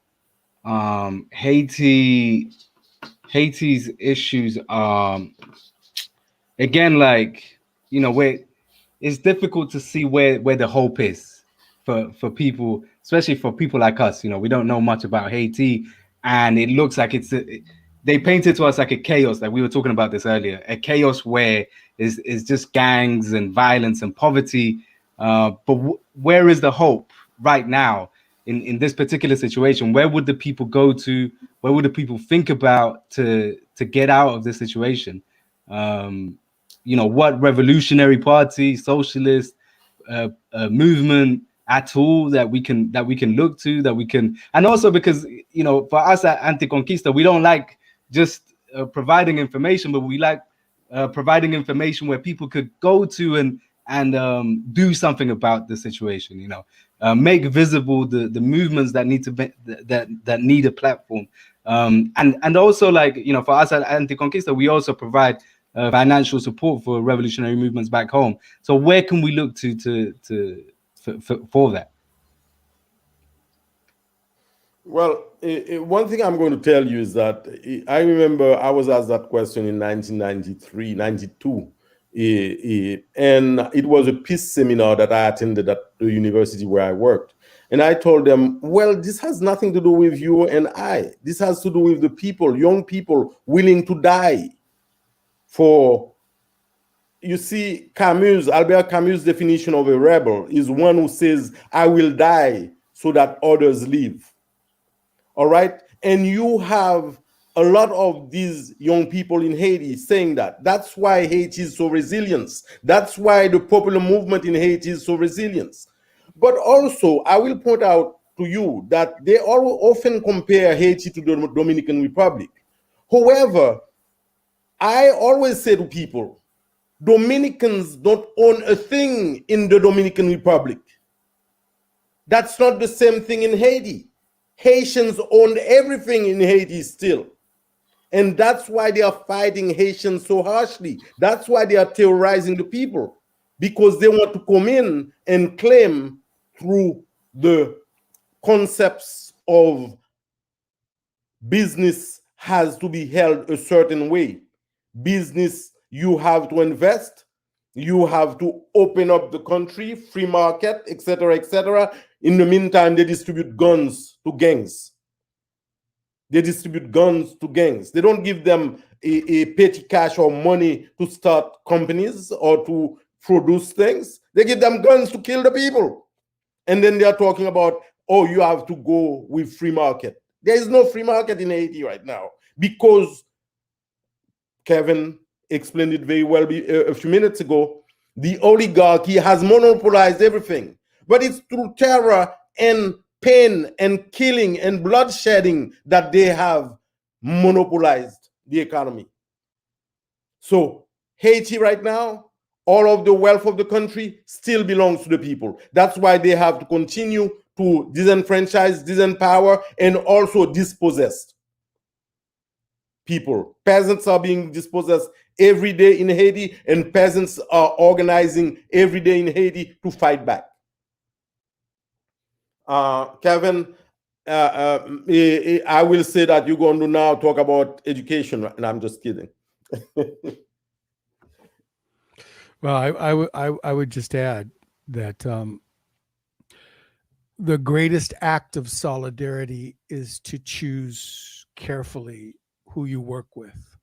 Haiti's issues are again, like, where it's difficult to see where the hope is for people, especially for people like us. We don't know much about Haiti, and it looks like they paint it to us like a chaos, like we were talking about this earlier, a chaos where is just gangs and violence and poverty. But where is the hope right now in this particular situation? Where would the people go to? Where would the people think about to get out of this situation? What revolutionary party, socialist movement at all that we can look to, and also because for us at ANTICONQUISTA, we don't like just providing information, but we like providing information where people could go to and do something about the situation. Make visible the movements that need to be, that need a platform, and also, like, for us at ANTICONQUISTA, we also provide financial support for revolutionary movements back home. So where can we look for that? Well, one thing I'm going to tell you is that I remember I was asked that question in 1993, 92, and it was a peace seminar that I attended at the university where I worked. And I told them, well, this has nothing to do with you and I. This has to do with the people, young people willing to die for. You see, Albert Camus' definition of a rebel is one who says, I will die so that others live. All right? And you have a lot of these young people in Haiti saying that. That's why Haiti is so resilient. That's why the popular movement in Haiti is so resilient. But also, I will point out to you that they often compare Haiti to the Dominican Republic. However, I always say to people, Dominicans don't own a thing in the Dominican Republic. That's not the same thing in Haiti. Haitians own everything in Haiti still. And that's why they are fighting Haitians so harshly. That's why they are terrorizing the people, because they want to come in and claim through the concepts of business has to be held a certain way. Business, you have to invest, you have to open up the country, free market, etc., etc. In the meantime, they distribute guns to gangs. They distribute guns to gangs. They don't give them a petty cash or money to start companies or to produce things. They give them guns to kill the people. And then they are talking about, oh, you have to go with free market. There is no free market in Haiti right now because Kevin explained it very well a few minutes ago. The oligarchy has monopolized everything, but it's through terror and pain and killing and bloodshedding that they have monopolized the economy. So Haiti right now, all of the wealth of the country still belongs to the people. That's why they have to continue to disenfranchise, disempower, and also dispossess people. Peasants are being dispossessed every day in Haiti, and peasants are organizing every day in Haiti to fight back. Kevin, I will say that you're going to now talk about education, and I'm just kidding. Well, I would just add that the greatest act of solidarity is to choose carefully who you work with.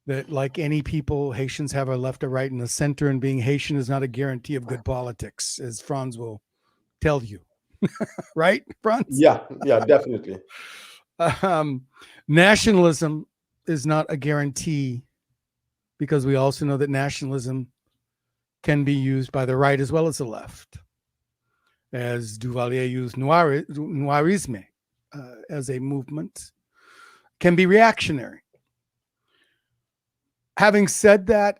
that like any people, Haitians have a left, a right, and a center, and being Haitian is not a guarantee of good politics, as Franz will tell you. Right, Franz? Yeah, definitely. Nationalism is not a guarantee, because we also know that nationalism can be used by the right as well as the left, as Duvalier used noirisme as a movement, can be reactionary. Having said that,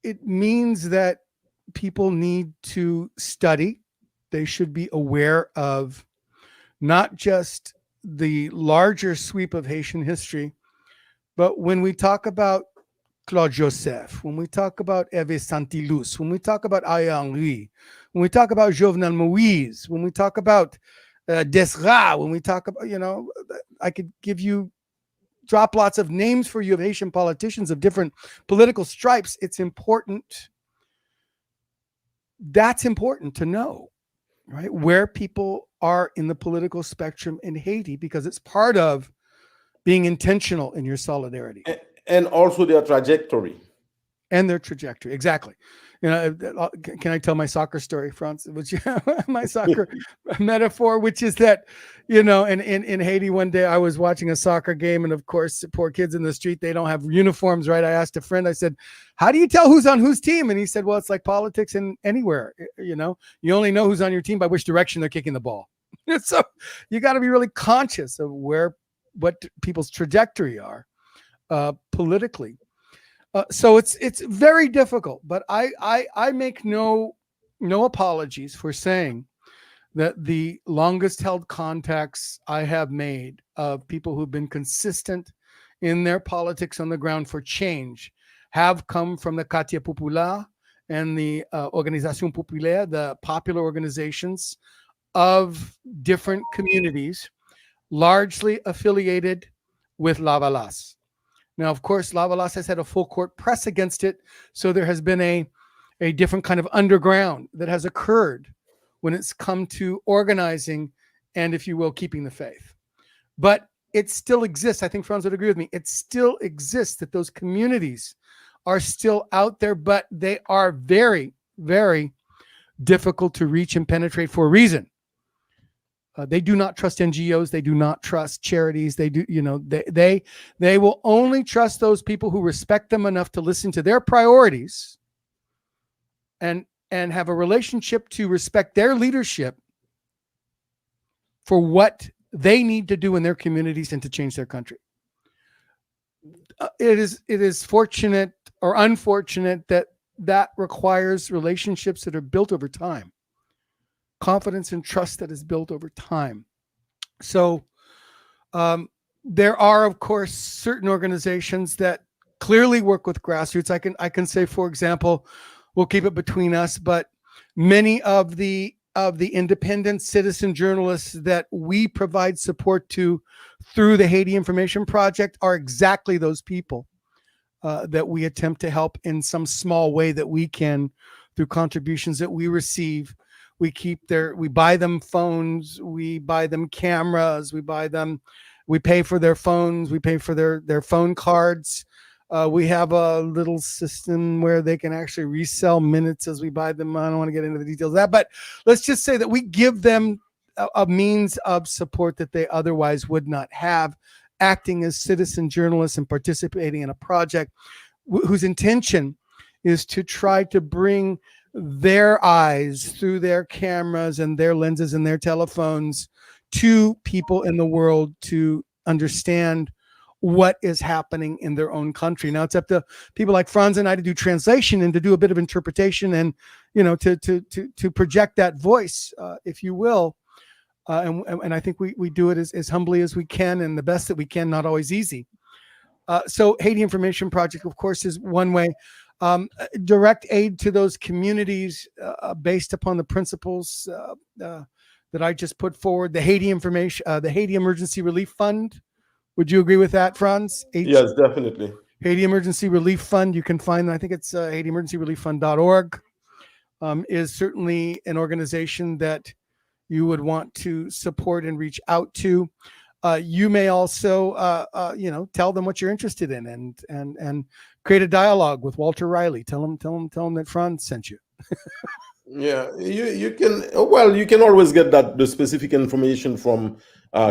it means that people need to study. They should be aware of not just the larger sweep of Haitian history, but when we talk about Claude Joseph, when we talk about Hervé Santilus, when we talk about Ariel Henry, when we talk about Jovenel Moïse, when we talk about Desra, when we talk about, I could drop lots of names for you of Haitian politicians of different political stripes. It's important. That's important to know, right? Where people are in the political spectrum in Haiti, because it's part of being intentional in your solidarity. And also their trajectory. And their trajectory, exactly. Can I tell my soccer story, Franz? Which my soccer metaphor, which is that, in Haiti one day I was watching a soccer game, and of course, poor kids in the street, they don't have uniforms, right? I asked a friend, I said, "How do you tell who's on whose team?" And he said, "Well, it's like politics in anywhere. You only know who's on your team by which direction they're kicking the ball." So you got to be really conscious of what people's trajectory are politically. So it's very difficult, but I make no apologies for saying that the longest held contacts I have made of people who've been consistent in their politics on the ground for change have come from the Quartier Populaire and the Organisation Populaire, the popular organizations of different communities, largely affiliated with Lavalas. Now, of course, Lavalas has had a full court press against it, so there has been a different kind of underground that has occurred when it's come to organizing and, if you will, keeping the faith. But it still exists. I think Franz would agree with me. It still exists, that those communities are still out there, but they are very, very difficult to reach and penetrate for a reason. They do not trust NGOs. They do not trust charities. They do, they will only trust those people who respect them enough to listen to their priorities and have a relationship to respect their leadership for what they need to do in their communities and to change their country. It is fortunate or unfortunate that requires relationships that are built over time. Confidence and trust that is built over time. So there are, of course, certain organizations that clearly work with grassroots. I can say, for example, we'll keep it between us, but many of the independent citizen journalists that we provide support to through the Haiti Information Project are exactly those people that we attempt to help in some small way that we can through contributions that we receive. We buy them phones, we buy them cameras, we pay for their phones, we pay for their phone cards. We have a little system where they can actually resell minutes as we buy them. I don't want to get into the details of that, but let's just say that we give them a means of support that they otherwise would not have, acting as citizen journalists and participating in a project whose intention is to try to bring their eyes through their cameras and their lenses and their telephones to people in the world to understand what is happening in their own country. Now it's up to people like Franz and I to do translation and to do a bit of interpretation and, to project that voice, if you will. And I think we do it as humbly as we can and the best that we can, not always easy. So Haiti Information Project, of course, is one way. Direct aid to those communities based upon the principles that I just put forward. The Haiti Emergency Relief Fund. Would you agree with that, Franz? Yes, definitely. Haiti Emergency Relief Fund. You can find, I think it's HaitiEmergencyReliefFund.org. Is certainly an organization that you would want to support and reach out to. you may also, tell them what you're interested in and create a dialogue with Walter Riley. Tell them that Franz sent you. Yeah, you can. Well, you can always get the specific information from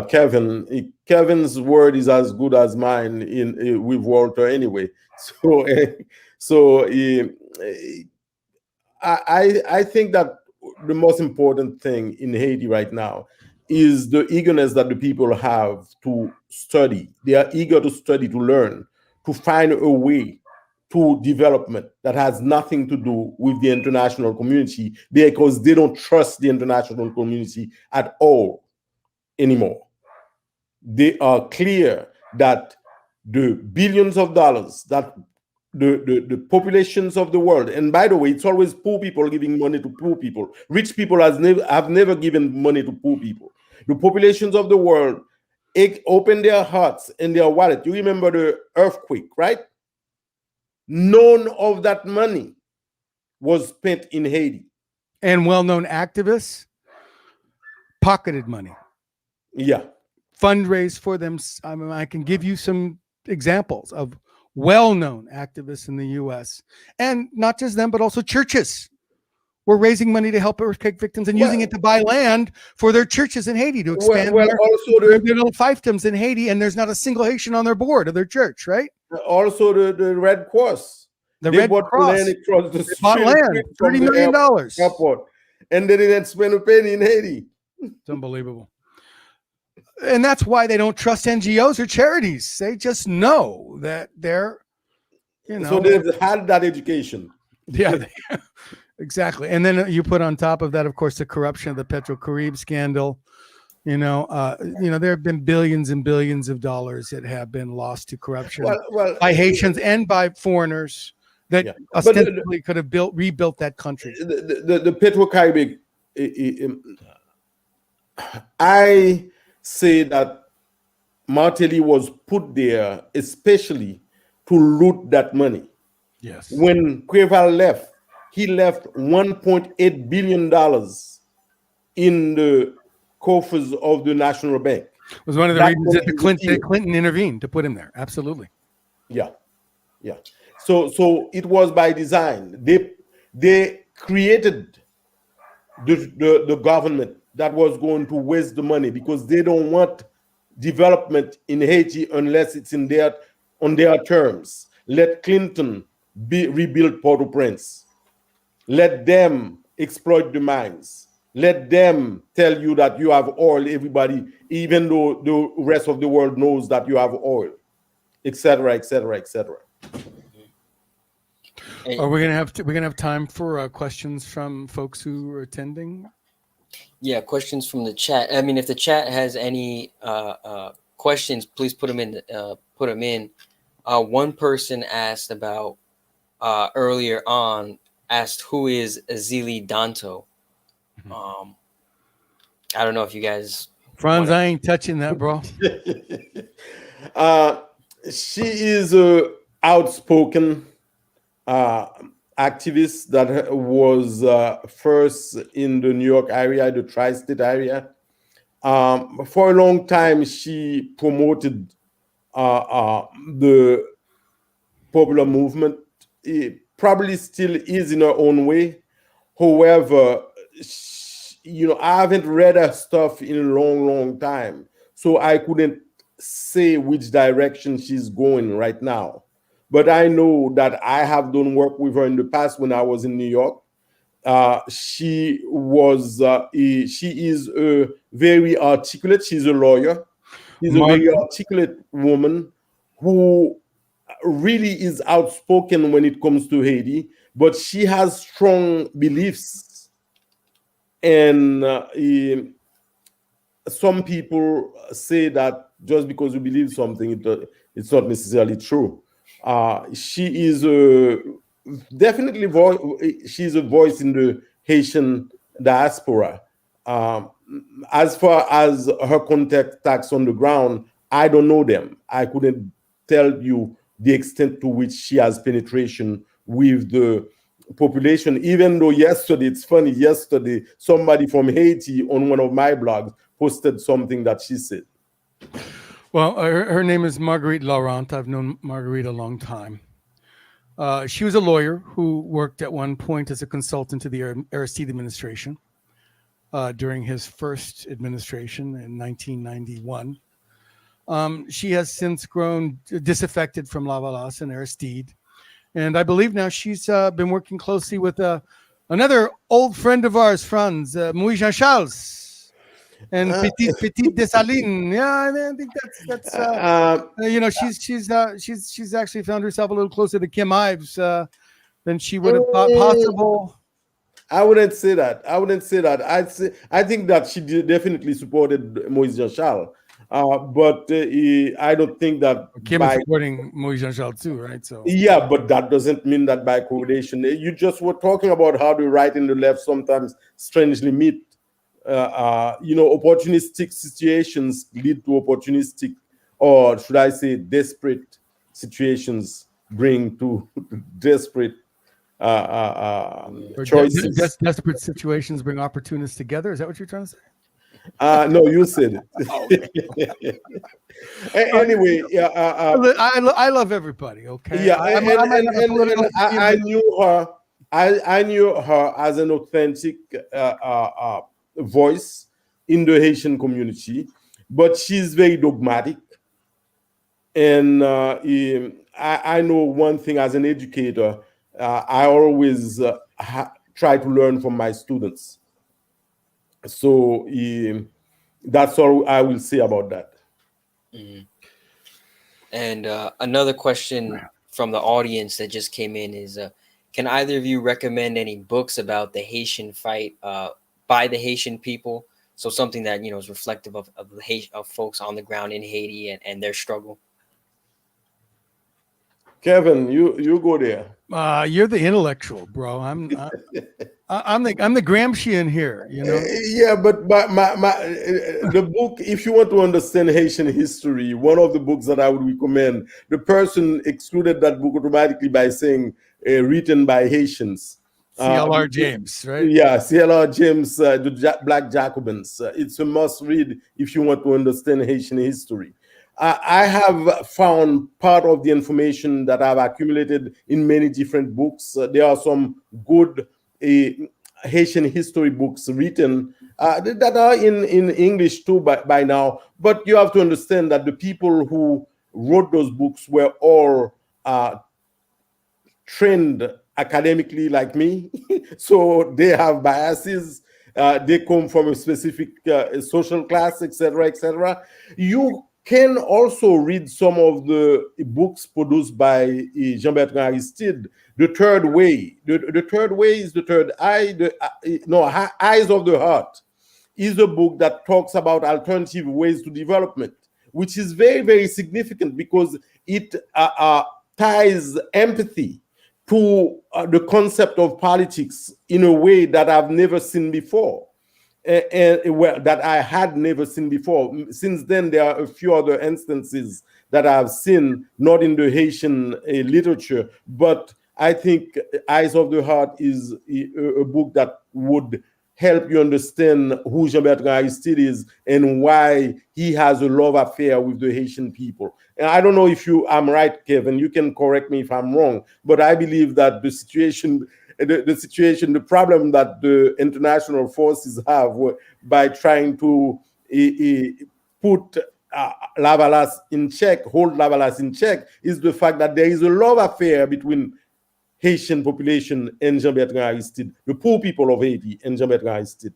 Kevin. Kevin's word is as good as mine with Walter anyway. So I think that the most important thing in Haiti right now is the eagerness that the people have to study. They are eager to study, to learn, to find a way to development that has nothing to do with the international community, because they don't trust the international community at all anymore. They are clear that the billions of dollars that the populations of the world, and by the way, it's always poor people giving money to poor people. Rich people have never given money to poor people. The populations of the world open their hearts and their wallet. You remember the earthquake, right? None of that money was spent in Haiti. And well-known activists pocketed money. Yeah. Fundraise for them. I mean, I can give you some examples of well-known activists in the U.S. And not just them, but also churches were raising money to help earthquake victims and using it to buy land for their churches in Haiti to expand their little fiefdoms in Haiti. And there's not a single Haitian on their board of their church, right? Also, the Red Cross. They bought land $30 million. Airport, and they didn't spend a penny in Haiti. It's unbelievable. And that's why they don't trust NGOs or charities. They just know that they're, So they've had that education. Yeah, exactly. And then you put on top of that, of course, the corruption of the Petro-Carib scandal. There have been billions and billions of dollars that have been lost to corruption by Haitians and by foreigners that ostensibly could have rebuilt that country. The Petro-Carib, I say that Martelly was put there especially to loot that money. Yes. When Cueval left, he left $1.8 billion in the coffers of the National Bank. It was one of the reasons that Clinton intervened to put him there. Absolutely. Yeah. So it was by design. They created the government that was going to waste the money because they don't want development in Haiti unless it's on their terms. Let Clinton rebuild Port-au-Prince. Let them exploit the mines. Let them tell you that you have oil, everybody, even though the rest of the world knows that you have oil, etc., etc., etc. Are we gonna have time for questions from folks who are attending? Yeah, questions from the chat. I mean, if the chat has any questions, please put them in. One person asked about earlier on, asked who is Azili Danto. I don't know if you guys. Franz, I ain't touching that, bro. She is a outspoken activist that was first in the New York area, the tri-state area. For a long time, she promoted the popular movement. It probably still is in her own way. However, I haven't read her stuff in a long time, so I couldn't say which direction she's going right now. But I know that I have done work with her in the past when I was in New York. She is a very articulate. She's a lawyer. She's a very articulate woman who really is outspoken when it comes to Haiti, but she has strong beliefs. And some people say that just because you believe something, it's not necessarily true. She is definitely she's a voice in the Haitian diaspora. As far as her contacts on the ground, I don't know them. I couldn't tell you the extent to which she has penetration with the population, even though it's funny, yesterday somebody from Haiti on one of my blogs posted something that she said. Well, her name is Marguerite Laurent. I've known Marguerite a long time. She was a lawyer who worked at one point as a consultant to the Aristide administration during his first administration in 1991. She has since grown disaffected from Lavalas and Aristide. And I believe now she's been working closely with another old friend of ours, Franz, Moïse Jean-Charles. And Petit Dessalines, yeah, I think that's she's actually found herself a little closer to Kim Ives than she would have thought possible. I wouldn't say that. I think that she definitely supported Moïse Jean-Charles, but I don't think that Kim is supporting Moïse Jean-Charles too, right? So yeah, but that doesn't mean that by correlation. You just were talking about how the right and the left sometimes strangely meet. Opportunistic situations lead to opportunistic, or should I say, desperate situations bring to desperate choices. Desperate situations bring opportunists together. Is that what you're trying to say? No, you said it. Anyway, I love everybody. Okay. Yeah, I knew her. I knew her as an authentic voice in the Haitian community, but she's very dogmatic. And I know one thing as an educator, I always try to learn from my students. So that's all I will say about that. Mm-hmm. And another question from the audience that just came in is, can either of you recommend any books about the Haitian fight by the Haitian people? So something that, is reflective of folks on the ground in Haiti and their struggle. Kevin, you go there. You're the intellectual, bro. I'm the Gramscian here, Yeah, but the book, if you want to understand Haitian history, one of the books that I would recommend, the person excluded that book automatically by saying written by Haitians. C.L.R. James, right? Yeah, C.L.R. James, the Black Jacobins. It's a must read if you want to understand Haitian history. I have found part of the information that I've accumulated in many different books. There are some good Haitian history books written that are in English too by now. But you have to understand that the people who wrote those books were all trained academically like me. So they have biases. They come from a specific social class, etc., etc. You can also read some of the books produced by Jean-Bertrand Aristide. The Third Way. The Third Way is the third eye. Eyes of the Heart is a book that talks about alternative ways to development, which is very, very significant because it ties empathy to the concept of politics in a way that I've never seen before. That I had never seen before. Since then, there are a few other instances that I've seen, not in the Haitian literature, but I think Eyes of the Heart is a book that would help you understand who Jean-Bertrand Aristide is and why he has a love affair with the Haitian people. And I don't know if I'm right, Kevin, you can correct me if I'm wrong, but I believe that the problem that the international forces have by trying to put Lavalas in check, hold Lavalas in check, is the fact that there is a love affair between Haitian population and Jean-Bertrand Aristide, the poor people of Haiti and Jean-Bertrand Aristide.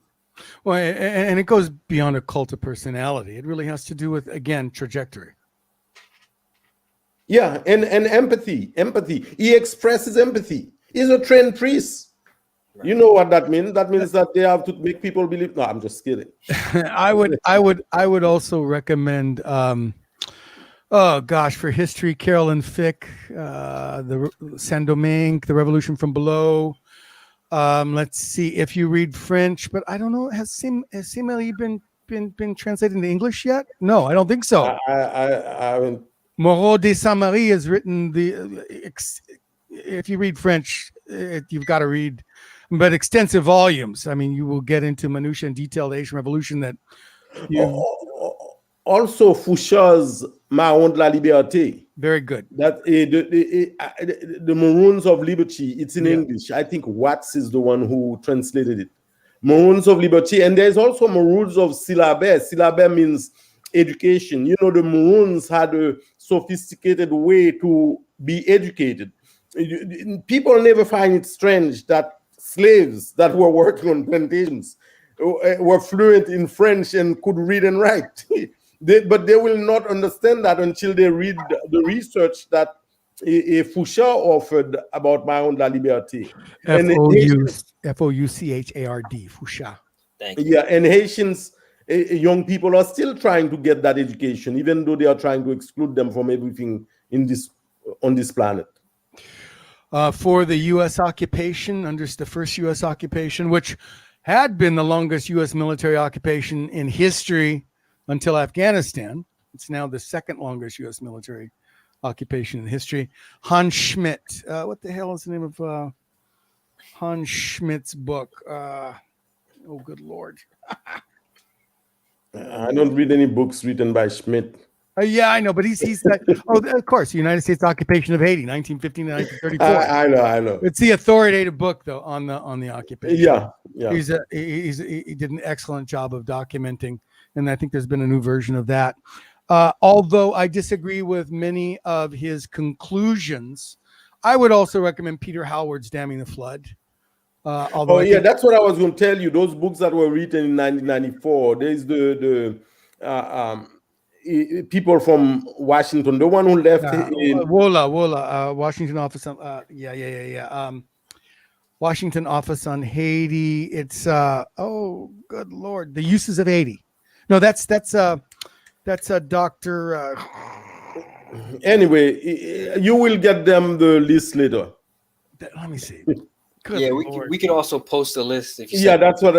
Well, and it goes beyond a cult of personality. It really has to do with, again, trajectory. Yeah, and empathy. He expresses empathy. He's a trained priest. Right. You know what that means? That means that they have to make people believe. No, I'm just kidding. I would also recommend for history, Carolyn Fick, the Saint-Domingue, The Revolution from Below. Let's see if you read French, but I don't know. Has Simeli been translated into English yet? No, I don't think so. I haven't. Moreau de Saint-Marie has written if you read French, you've got to read, but extensive volumes. I mean, you will get into minutiae and detail the Haitian Revolution that you. also Foucher's Marron de la Liberté. Very good. That the Maroons of Liberty. It's in English. I think Watts is the one who translated it. Maroons of Liberty, and there's also Maroons of Syllabais. Syllabais means education. You know, the Maroons had a sophisticated way to be educated. People never find it strange that slaves that were working on plantations were fluent in French and could read and write. But they will not understand that until they read the research that Foucher offered about Marron de la Liberté. Fouchard, Foucher. Thank you. Yeah, and Haitians, young people are still trying to get that education, even though they are trying to exclude them from everything on this planet. For the U.S. occupation, under the first U.S. occupation, which had been the longest U.S. military occupation in history until Afghanistan. It's now the second longest U.S. military occupation in history. Hans Schmidt. What the hell is the name of Hans Schmidt's book? Oh, good Lord. I don't read any books written by Schmidt. Yeah, I know, but he's that. Oh, of course, the United States occupation of Haiti, 1915 to 1934. I know. It's the authoritative book, though, on the occupation. Yeah. He did an excellent job of documenting, and I think there's been a new version of that. Although I disagree with many of his conclusions, I would also recommend Peter Howard's "Damming the Flood." That's what I was going to tell you. Those books that were written in 1994. There's the people from Washington, the one who left WOLA, Washington office on Washington office on Haiti. It's good Lord, the uses of Haiti. No, that's a doctor. Anyway, you will get them the list later. Let me see. Good we can also post a list if you that's what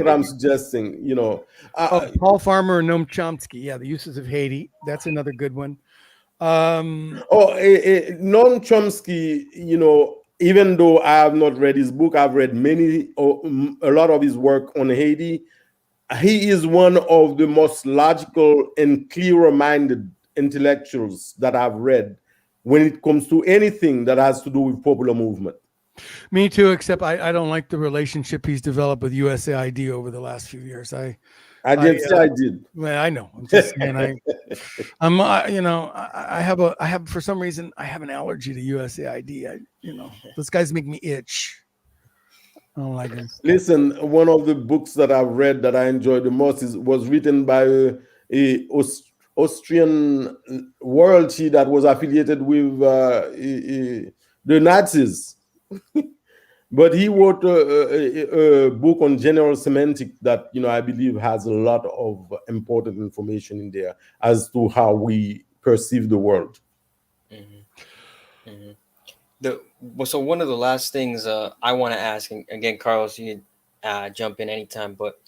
I'm suggesting. You know, Paul Farmer and Noam Chomsky. Yeah, the uses of Haiti. That's another good one. Noam Chomsky. You know, even though I have not read his book, I've read a lot of his work on Haiti. He is one of the most logical and clearer-minded intellectuals that I've read when it comes to anything that has to do with popular movement. Me too, except I don't like the relationship he's developed with USAID over the last few years. I did. Well, I know. I'm just saying. I have for some reason I have an allergy to USAID. Those guys make me itch. I don't like them. Listen, one of the books that I've read that I enjoyed the most was written by a Austrian royalty that was affiliated with the Nazis. But he wrote a book on general semantics that I believe has a lot of important information in there as to how we perceive the world. Mm-hmm. Mm-hmm. So one of the last things I want to ask, and again, Carlos, you can jump in anytime, but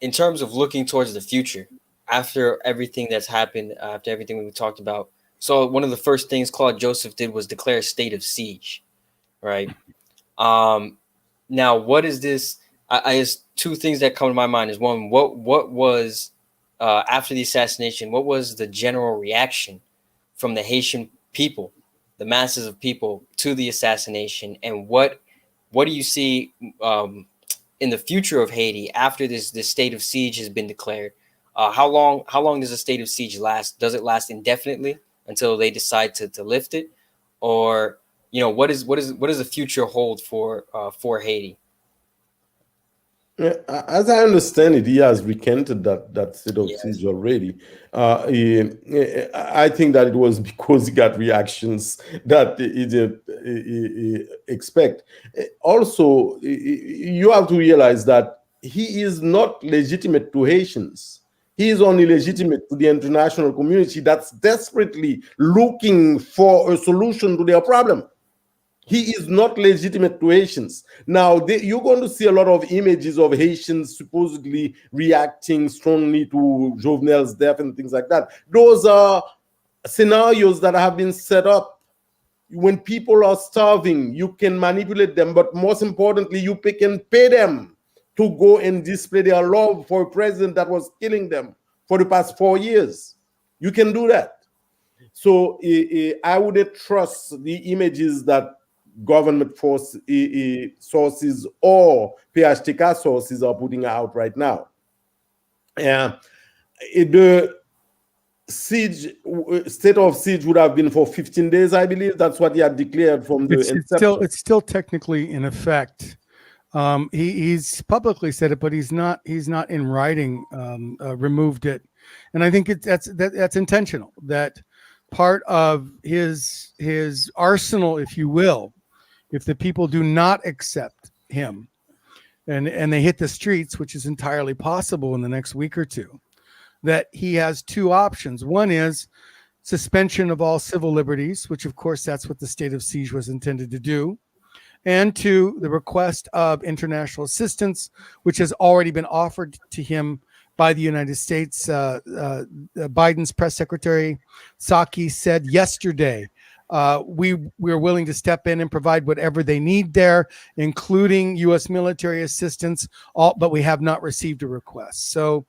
in terms of looking towards the future, after everything that's happened, after everything we talked about, so one of the first things Claude Joseph did was declare a state of siege, right? Now, what is this? There's two things that come to my mind. Is one, what was after the assassination? What was the general reaction from the Haitian people, the masses of people, to the assassination? And what do you see in the future of Haiti after this state of siege has been declared? How long does a state of siege last? Does it last indefinitely until they decide to lift it, or what does the future hold for Haiti? As I understand it, he has recanted that state of siege already. I think that it was because he got reactions that he didn't expect. Also, you have to realize that he is not legitimate to Haitians. He is only legitimate to the international community that's desperately looking for a solution to their problem. He is not legitimate to Haitians. Now, you're going to see a lot of images of Haitians supposedly reacting strongly to Jovenel's death and things like that. Those are scenarios that have been set up. When people are starving, you can manipulate them, but most importantly, can pay them to go and display their love for a president that was killing them for the past 4 years. You can do that. So I wouldn't trust the images that government sources or PHTK sources are putting out right now. The state of siege would have been for 15 days, I believe. That's what he had declared from the inception. It's still technically in effect. He's publicly said it, but he's not in writing removed it, and I think that's intentional. That part of his arsenal, if you will, if the people do not accept him, and they hit the streets, which is entirely possible in the next week or two, that he has two options. One is suspension of all civil liberties, which of course that's what the state of siege was intended to do. And two, the request of international assistance, which has already been offered to him by the United States. Biden's press secretary, Psaki, said yesterday, we're willing to step in and provide whatever they need there, including U.S. military assistance, but we have not received a request. So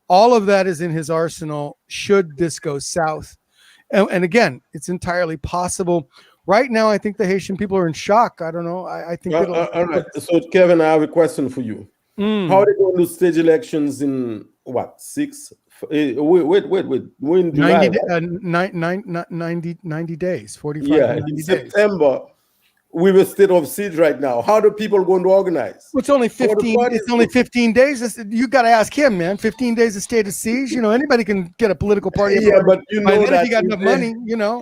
all of that is in his arsenal should this go south. And again, it's entirely possible. Right now, I think the Haitian people are in shock. I don't know. I think all right. So, Kevin, I have a question for you. How are they going to stage elections in what, 6? Wait. We're in July, 90 days, 45 yeah, 90 in days. September. We were state of siege right now. How are people going to organize? Well, it's only 15. It's only 15 days. You got to ask him, man. 15 days of state of siege. You know, anybody can get a political party. Yeah, but you know that if you got enough money, you know.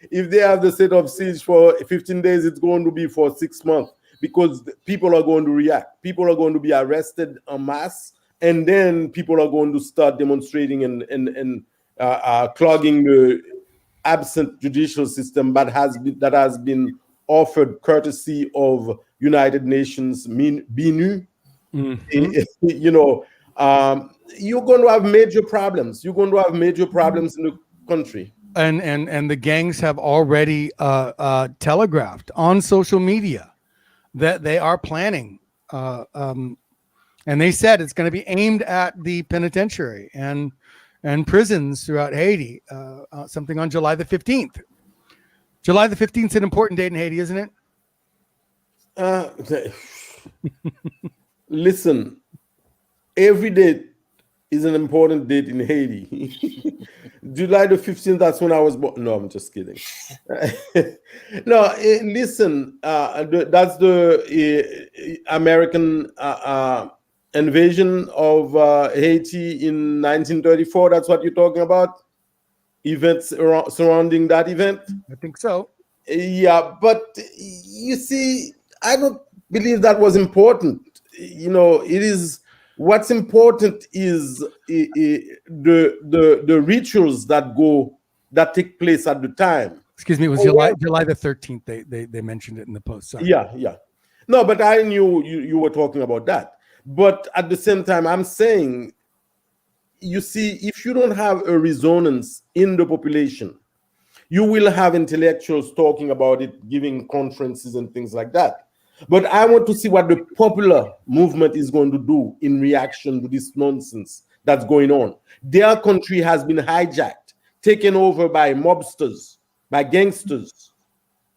If they have the state of siege for 15 days, it's going to be for 6 months because people are going to react. People are going to be arrested en masse, and then people are going to start demonstrating and clogging the absent judicial system that has been offered courtesy of United Nations, BNU. You know, you're going to have major problems. You're going to have major problems in the country. And the gangs have already telegraphed on social media that they are planning, and they said it's going to be aimed at the penitentiary and prisons throughout Haiti. Something on July the 15th. July the 15th is an important date in Haiti, isn't it? Listen, every date is an important date in Haiti. July the 15th, that's when I was born. No, I'm just kidding. No, listen, that's the American invasion of Haiti in 1934. That's what you're talking about? Events surrounding that event? I think so. Yeah, but you see, I don't believe that was important. You know, it is... What's important is the rituals that take place at the time. Excuse me, it was July the 13th. They mentioned it in the post. Sorry. Yeah. No, but I knew you were talking about that. But at the same time, I'm saying, you see, if you don't have a resonance in the population, you will have intellectuals talking about it, giving conferences and things like that. But I want to see what the popular movement is going to do in reaction to this nonsense that's going on. Their country has been hijacked, taken over by mobsters, by gangsters.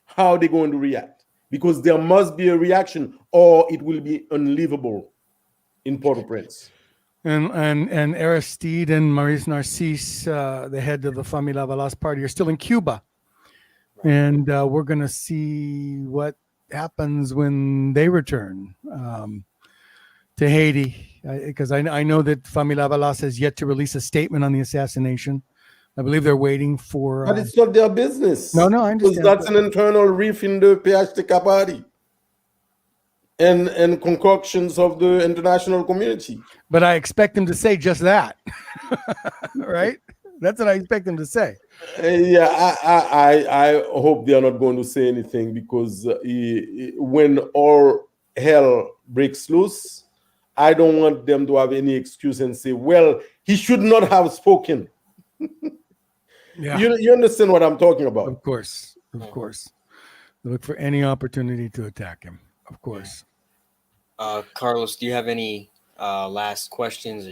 How are they going to react? Because there must be a reaction or it will be unlivable in Port-au-Prince. And Aristide and Maurice Narcisse, the head of the Famille Lavalas party, are still in Cuba. And we're going to see what happens when they return to Haiti, because I know that Famille Lavalas has yet to release a statement on the assassination. I believe they're waiting for... but it's not their business. No, I understand. Because that's an internal riff in the PHTK party and concoctions of the international community. But I expect them to say just that. Right? That's what I expect them to say. Yeah, I hope they are not going to say anything, because when all hell breaks loose, I don't want them to have any excuse and say, well, he should not have spoken. Yeah. You understand what I'm talking about? Of course. Look for any opportunity to attack him. Of course. Carlos, do you have any last questions?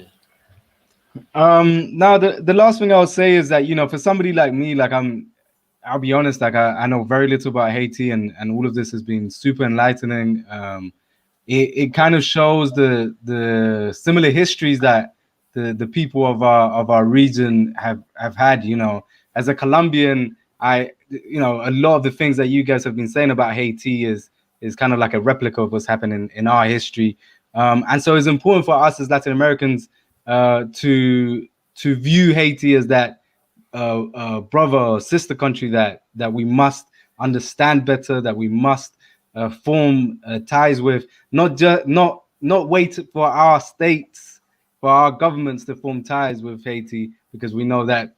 Now the last thing I'll say is that, for somebody like me, like I'll be honest, like I know very little about Haiti, and all of this has been super enlightening. It kind of shows the similar histories that the people of our region have had. As a Colombian, a lot of the things that you guys have been saying about Haiti is kind of like a replica of what's happening in our history. And so it's important for us as Latin Americans to view Haiti as that brother or sister country that we must understand better, that we must form ties with, not wait for our states, for our governments to form ties with Haiti, because we know that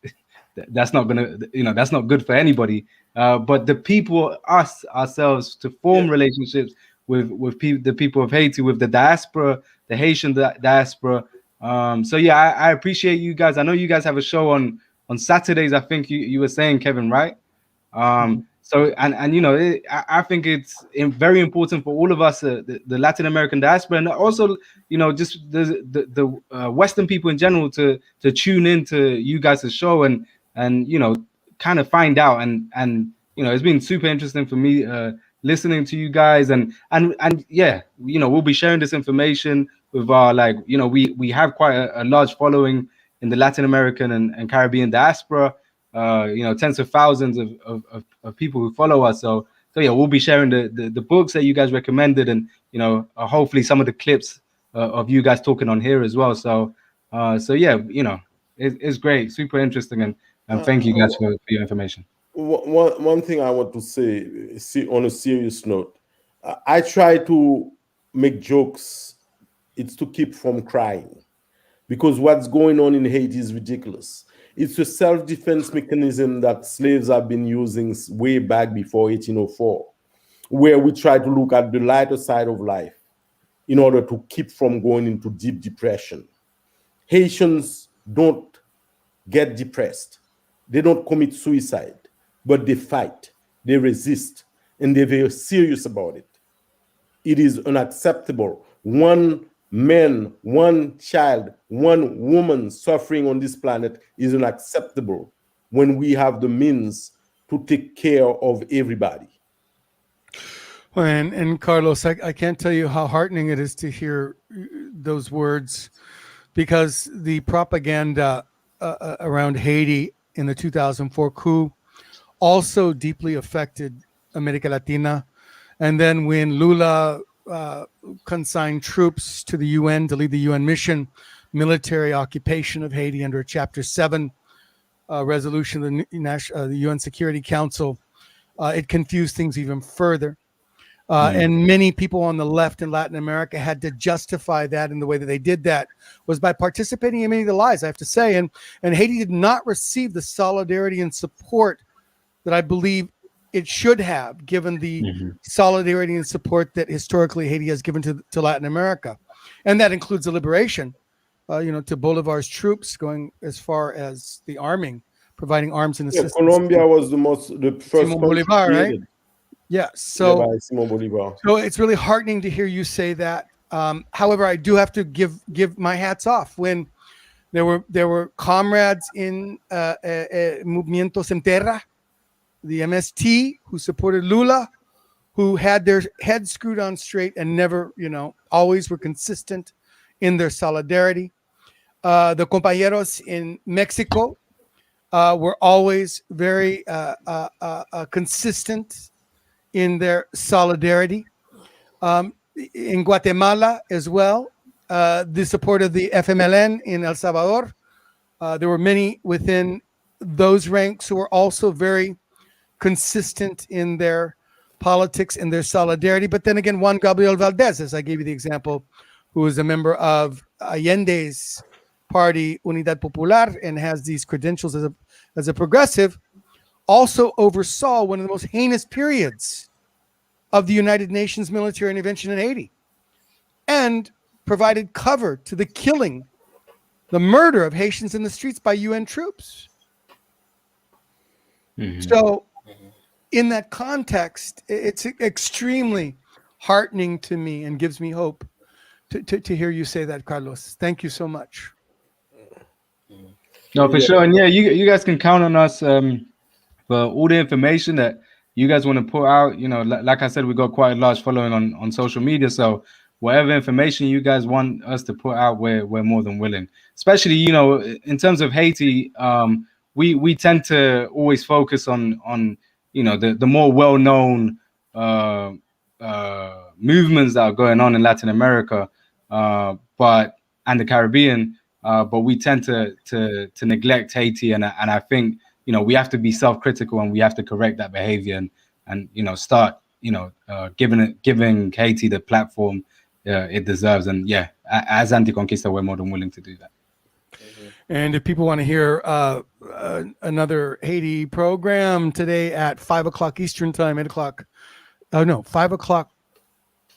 that's not that's not good for anybody. But the people, ourselves, to form relationships with the people of Haiti, with the diaspora, the Haitian diaspora. So yeah, I appreciate you guys. I know you guys have a show on Saturdays. I think you were saying, Kevin, right? So I think it's very important for all of us, the Latin American diaspora, and also just the Western people in general, to tune into you guys' show and kind of find out, and it's been super interesting for me listening to you guys, and yeah, we'll be sharing this information with our, we have quite a large following in the Latin American and Caribbean diaspora. Tens of thousands of people who follow us. So yeah, we'll be sharing the books that you guys recommended, and hopefully some of the clips of you guys talking on here as well. So yeah, it's great, super interesting, and thank you guys for your information. One thing I want to say, on a serious note, I try to make jokes. It's to keep from crying, because what's going on in Haiti is ridiculous. It's a self-defense mechanism that slaves have been using way back before 1804, where we try to look at the lighter side of life in order to keep from going into deep depression. Haitians don't get depressed. They don't commit suicide, but they fight, they resist, and they're very serious about it. It is unacceptable. One man, one child, one woman suffering on this planet is unacceptable when we have the means to take care of everybody. And Carlos, I can't tell you how heartening it is to hear those words, because the propaganda around Haiti in the 2004 coup also deeply affected America Latina. And then when Lula consigned troops to the UN to lead the UN mission, military occupation of Haiti under a Chapter 7 resolution of the UN Security Council, it confused things even further. And many people on the left in Latin America had to justify that, and the way that they did that was by participating in many of the lies, I have to say. And Haiti did not receive the solidarity and support that I believe it should have, given the solidarity and support that historically Haiti has given to Latin America. And that includes the liberation, to Bolivar's troops, going as far as the arming, providing arms and assistance. Colombia was the first Simon Bolivar, right? Yeah. So it's really heartening to hear you say that. However, I do have to give my hats off when there were comrades in Movimiento Sem Terra, the MST, who supported Lula, who had their heads screwed on straight and never, always were consistent in their solidarity. The compañeros in Mexico were always very consistent in their solidarity. In Guatemala as well, the support of the FMLN in El Salvador. There were many within those ranks who were also very consistent in their politics and their solidarity. But then again, Juan Gabriel Valdez, as I gave you the example, who was a member of Allende's party, Unidad Popular, and has these credentials as a progressive, also oversaw one of the most heinous periods of the United Nations military intervention in Haiti, and provided cover to the killing, the murder of Haitians in the streets by UN troops. So in that context, it's extremely heartening to me and gives me hope to hear you say that, Carlos. Thank you so much. No, for sure. And yeah, you guys can count on us for all the information that you guys want to put out. You know, like I said, we got quite a large following on social media. So whatever information you guys want us to put out, we're more than willing. Especially, you know, in terms of Haiti, we tend to always focus on you know the more well-known movements that are going on in Latin America, but and the Caribbean. But we tend to neglect Haiti, and I think, you know, we have to be self-critical and we have to correct that behavior and you know, start, you know, giving Haiti the platform it deserves. And yeah, as Anticonquista, we're more than willing to do that. And if people want to hear another Haiti program today at 5 o'clock Eastern time, 8 o'clock, 5 o'clock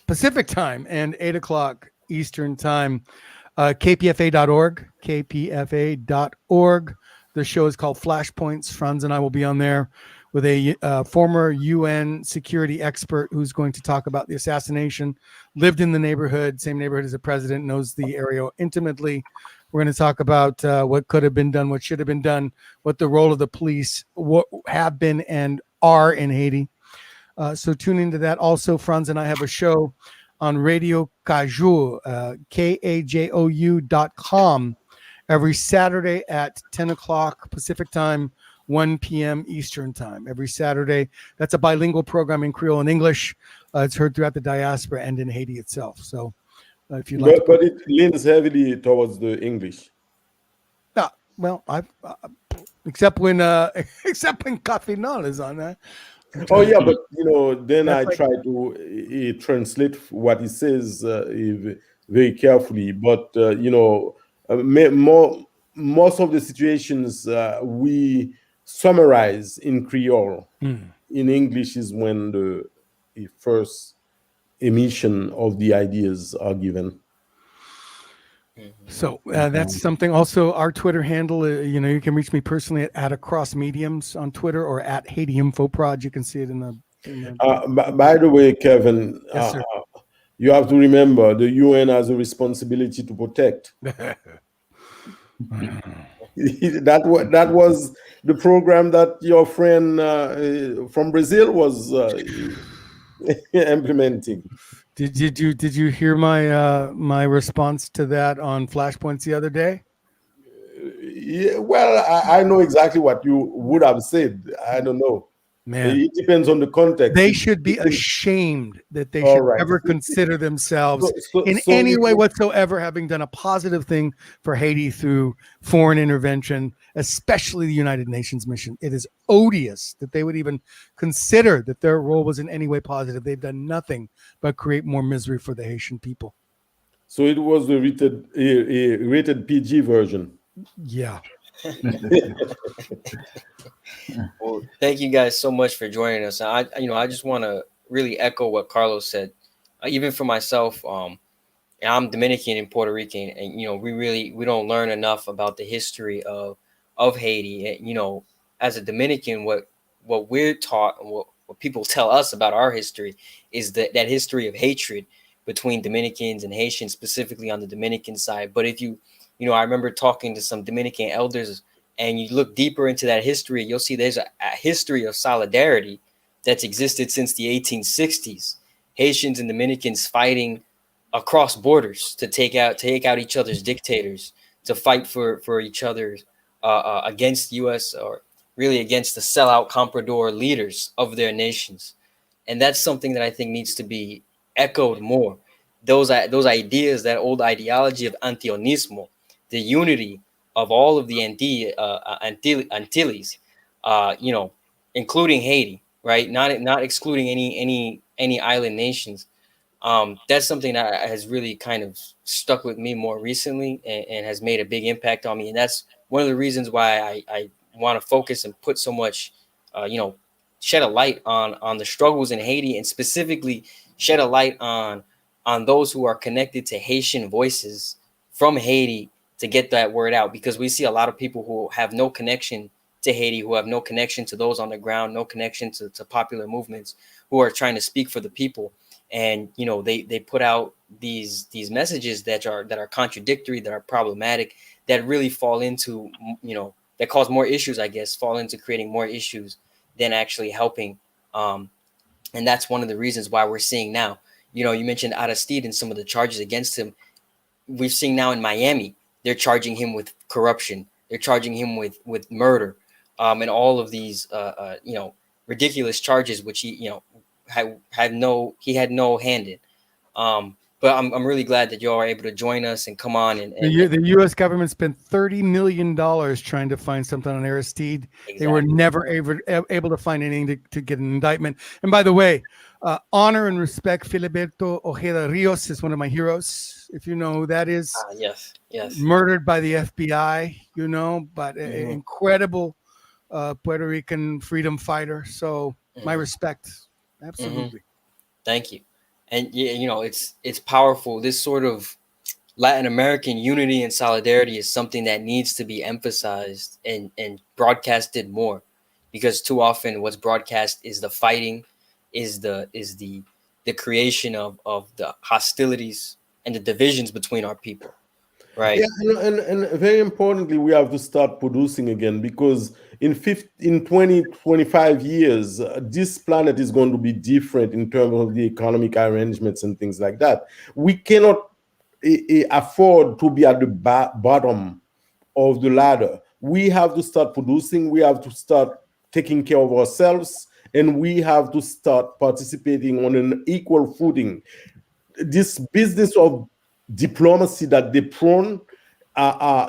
Pacific time and 8 o'clock Eastern time, kpfa.org, kpfa.org. The show is called Flashpoints. Franz and I will be on there with a former UN security expert who's going to talk about the assassination, lived in the neighborhood, same neighborhood as the president, knows the area intimately. We're going to talk about what could have been done, what should have been done, what the role of the police have been and are in Haiti. So tune into that. Also, Franz and I have a show on Radio Kajou, KAJOU.com, every Saturday at 10 o'clock Pacific time, 1 p.m. Eastern time. Every Saturday. That's a bilingual program in Creole and English. It's heard throughout the diaspora and in Haiti itself. So if you like, but it leans heavily towards the English. Well, except when Cafinol is on that. Oh yeah, but you know, then I try to translate what he says very carefully. But you know, most of the situations we summarize in Creole. In English is when the first emission of the ideas are given. So that's something. Also, our Twitter handle, you know, you can reach me personally at Across Mediums on Twitter or at Haiti Info Project. You can see it in the. By the way, Kevin, Yes, sir. you have to remember the UN has a responsibility to protect. that was the program that your friend from Brazil was implementing. Did you hear my response to that on Flashpoints the other day? Yeah, well, I know exactly what you would have said. I don't know. Man, it depends on the context. They should be ashamed that they should ever consider themselves in any way whatsoever having done a positive thing for Haiti through foreign intervention, especially the United Nations mission. It is odious that they would even consider that their role was in any way positive. They've done nothing but create more misery for the Haitian people. So it was the rated PG version. Yeah. Well, thank you guys so much for joining us. I just want to really echo what Carlos said. Even for myself, I'm Dominican and Puerto Rican, and you know, we don't learn enough about the history of Haiti. And, you know, as a Dominican, what we're taught and what people tell us about our history is that history of hatred between Dominicans and Haitians, specifically on the Dominican side. But if you I remember talking to some Dominican elders, and you look deeper into that history, you'll see there's a history of solidarity that's existed since the 1860s. Haitians and Dominicans fighting across borders to take out each other's dictators, to fight for each other against U.S. or really against the sellout comprador leaders of their nations. And that's something that I think needs to be echoed more. Those ideas, that old ideology of antionismo, the unity of all of the Antilles, including Haiti, right? Not excluding any island nations. That's something that has really kind of stuck with me more recently and has made a big impact on me. And that's one of the reasons why I want to focus and put so much, shed a light on the struggles in Haiti, and specifically shed a light on those who are connected to Haitian voices from Haiti, to get that word out, because we see a lot of people who have no connection to Haiti, who have no connection to those on the ground, no connection to popular movements, who are trying to speak for the people. And, they put out these messages that are contradictory, that are problematic, that really fall into, that cause more issues, I guess, fall into creating more issues than actually helping. And that's one of the reasons why we're seeing now, you mentioned Aristide and some of the charges against him. We've seen now in Miami, they're charging him with corruption. They're charging him with murder, and all of these, ridiculous charges, which he, had no hand in. But I'm really glad that y'all are able to join us and come on. And the U.S. government spent $30 million trying to find something on Aristide. Exactly. They were never able to find anything to get an indictment. And by the way, honor and respect, Filiberto Ojeda Rios is one of my heroes. If you know who that is. Yes. Murdered by the FBI, but an incredible Puerto Rican freedom fighter. So my respect. Absolutely. Thank you. And it's powerful. This sort of Latin American unity and solidarity is something that needs to be emphasized and broadcasted more, because too often what's broadcast is the fighting, is the creation of the hostilities and the divisions between our people. Right. Yeah, and very importantly, we have to start producing again, because in 20, 25 years, this planet is going to be different in terms of the economic arrangements and things like that. We cannot afford to be at the bottom of the ladder. We have to start producing. We have to start taking care of ourselves, and we have to start participating on an equal footing. This business of diplomacy that they prone,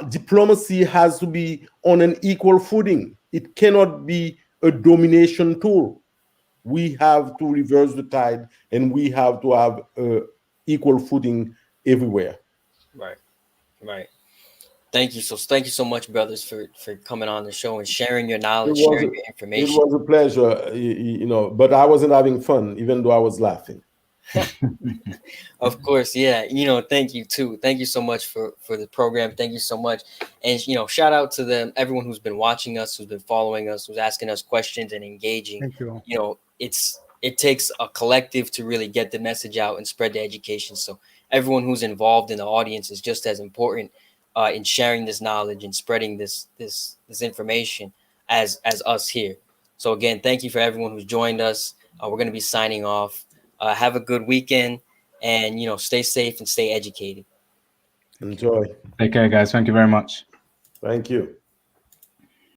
diplomacy has to be on an equal footing. It cannot be a domination tool. We have to reverse the tide, and we have to have equal footing everywhere. Right. Thank you so much, brothers, for coming on the show and sharing your knowledge, sharing your information. It was a pleasure, but I wasn't having fun, even though I was laughing. Of course, yeah. Thank you too. Thank you so much for the program. Thank you so much. And shout out to everyone who's been watching us, who's been following us, who's asking us questions and engaging. Thank you. It takes a collective to really get the message out and spread the education. So everyone who's involved in the audience is just as important in sharing this knowledge and spreading this information as us here. So again, thank you for everyone who's joined us. We're going to be signing off. Have a good weekend, and stay safe and stay educated. Enjoy. Take care, guys. Thank you very much. Thank you.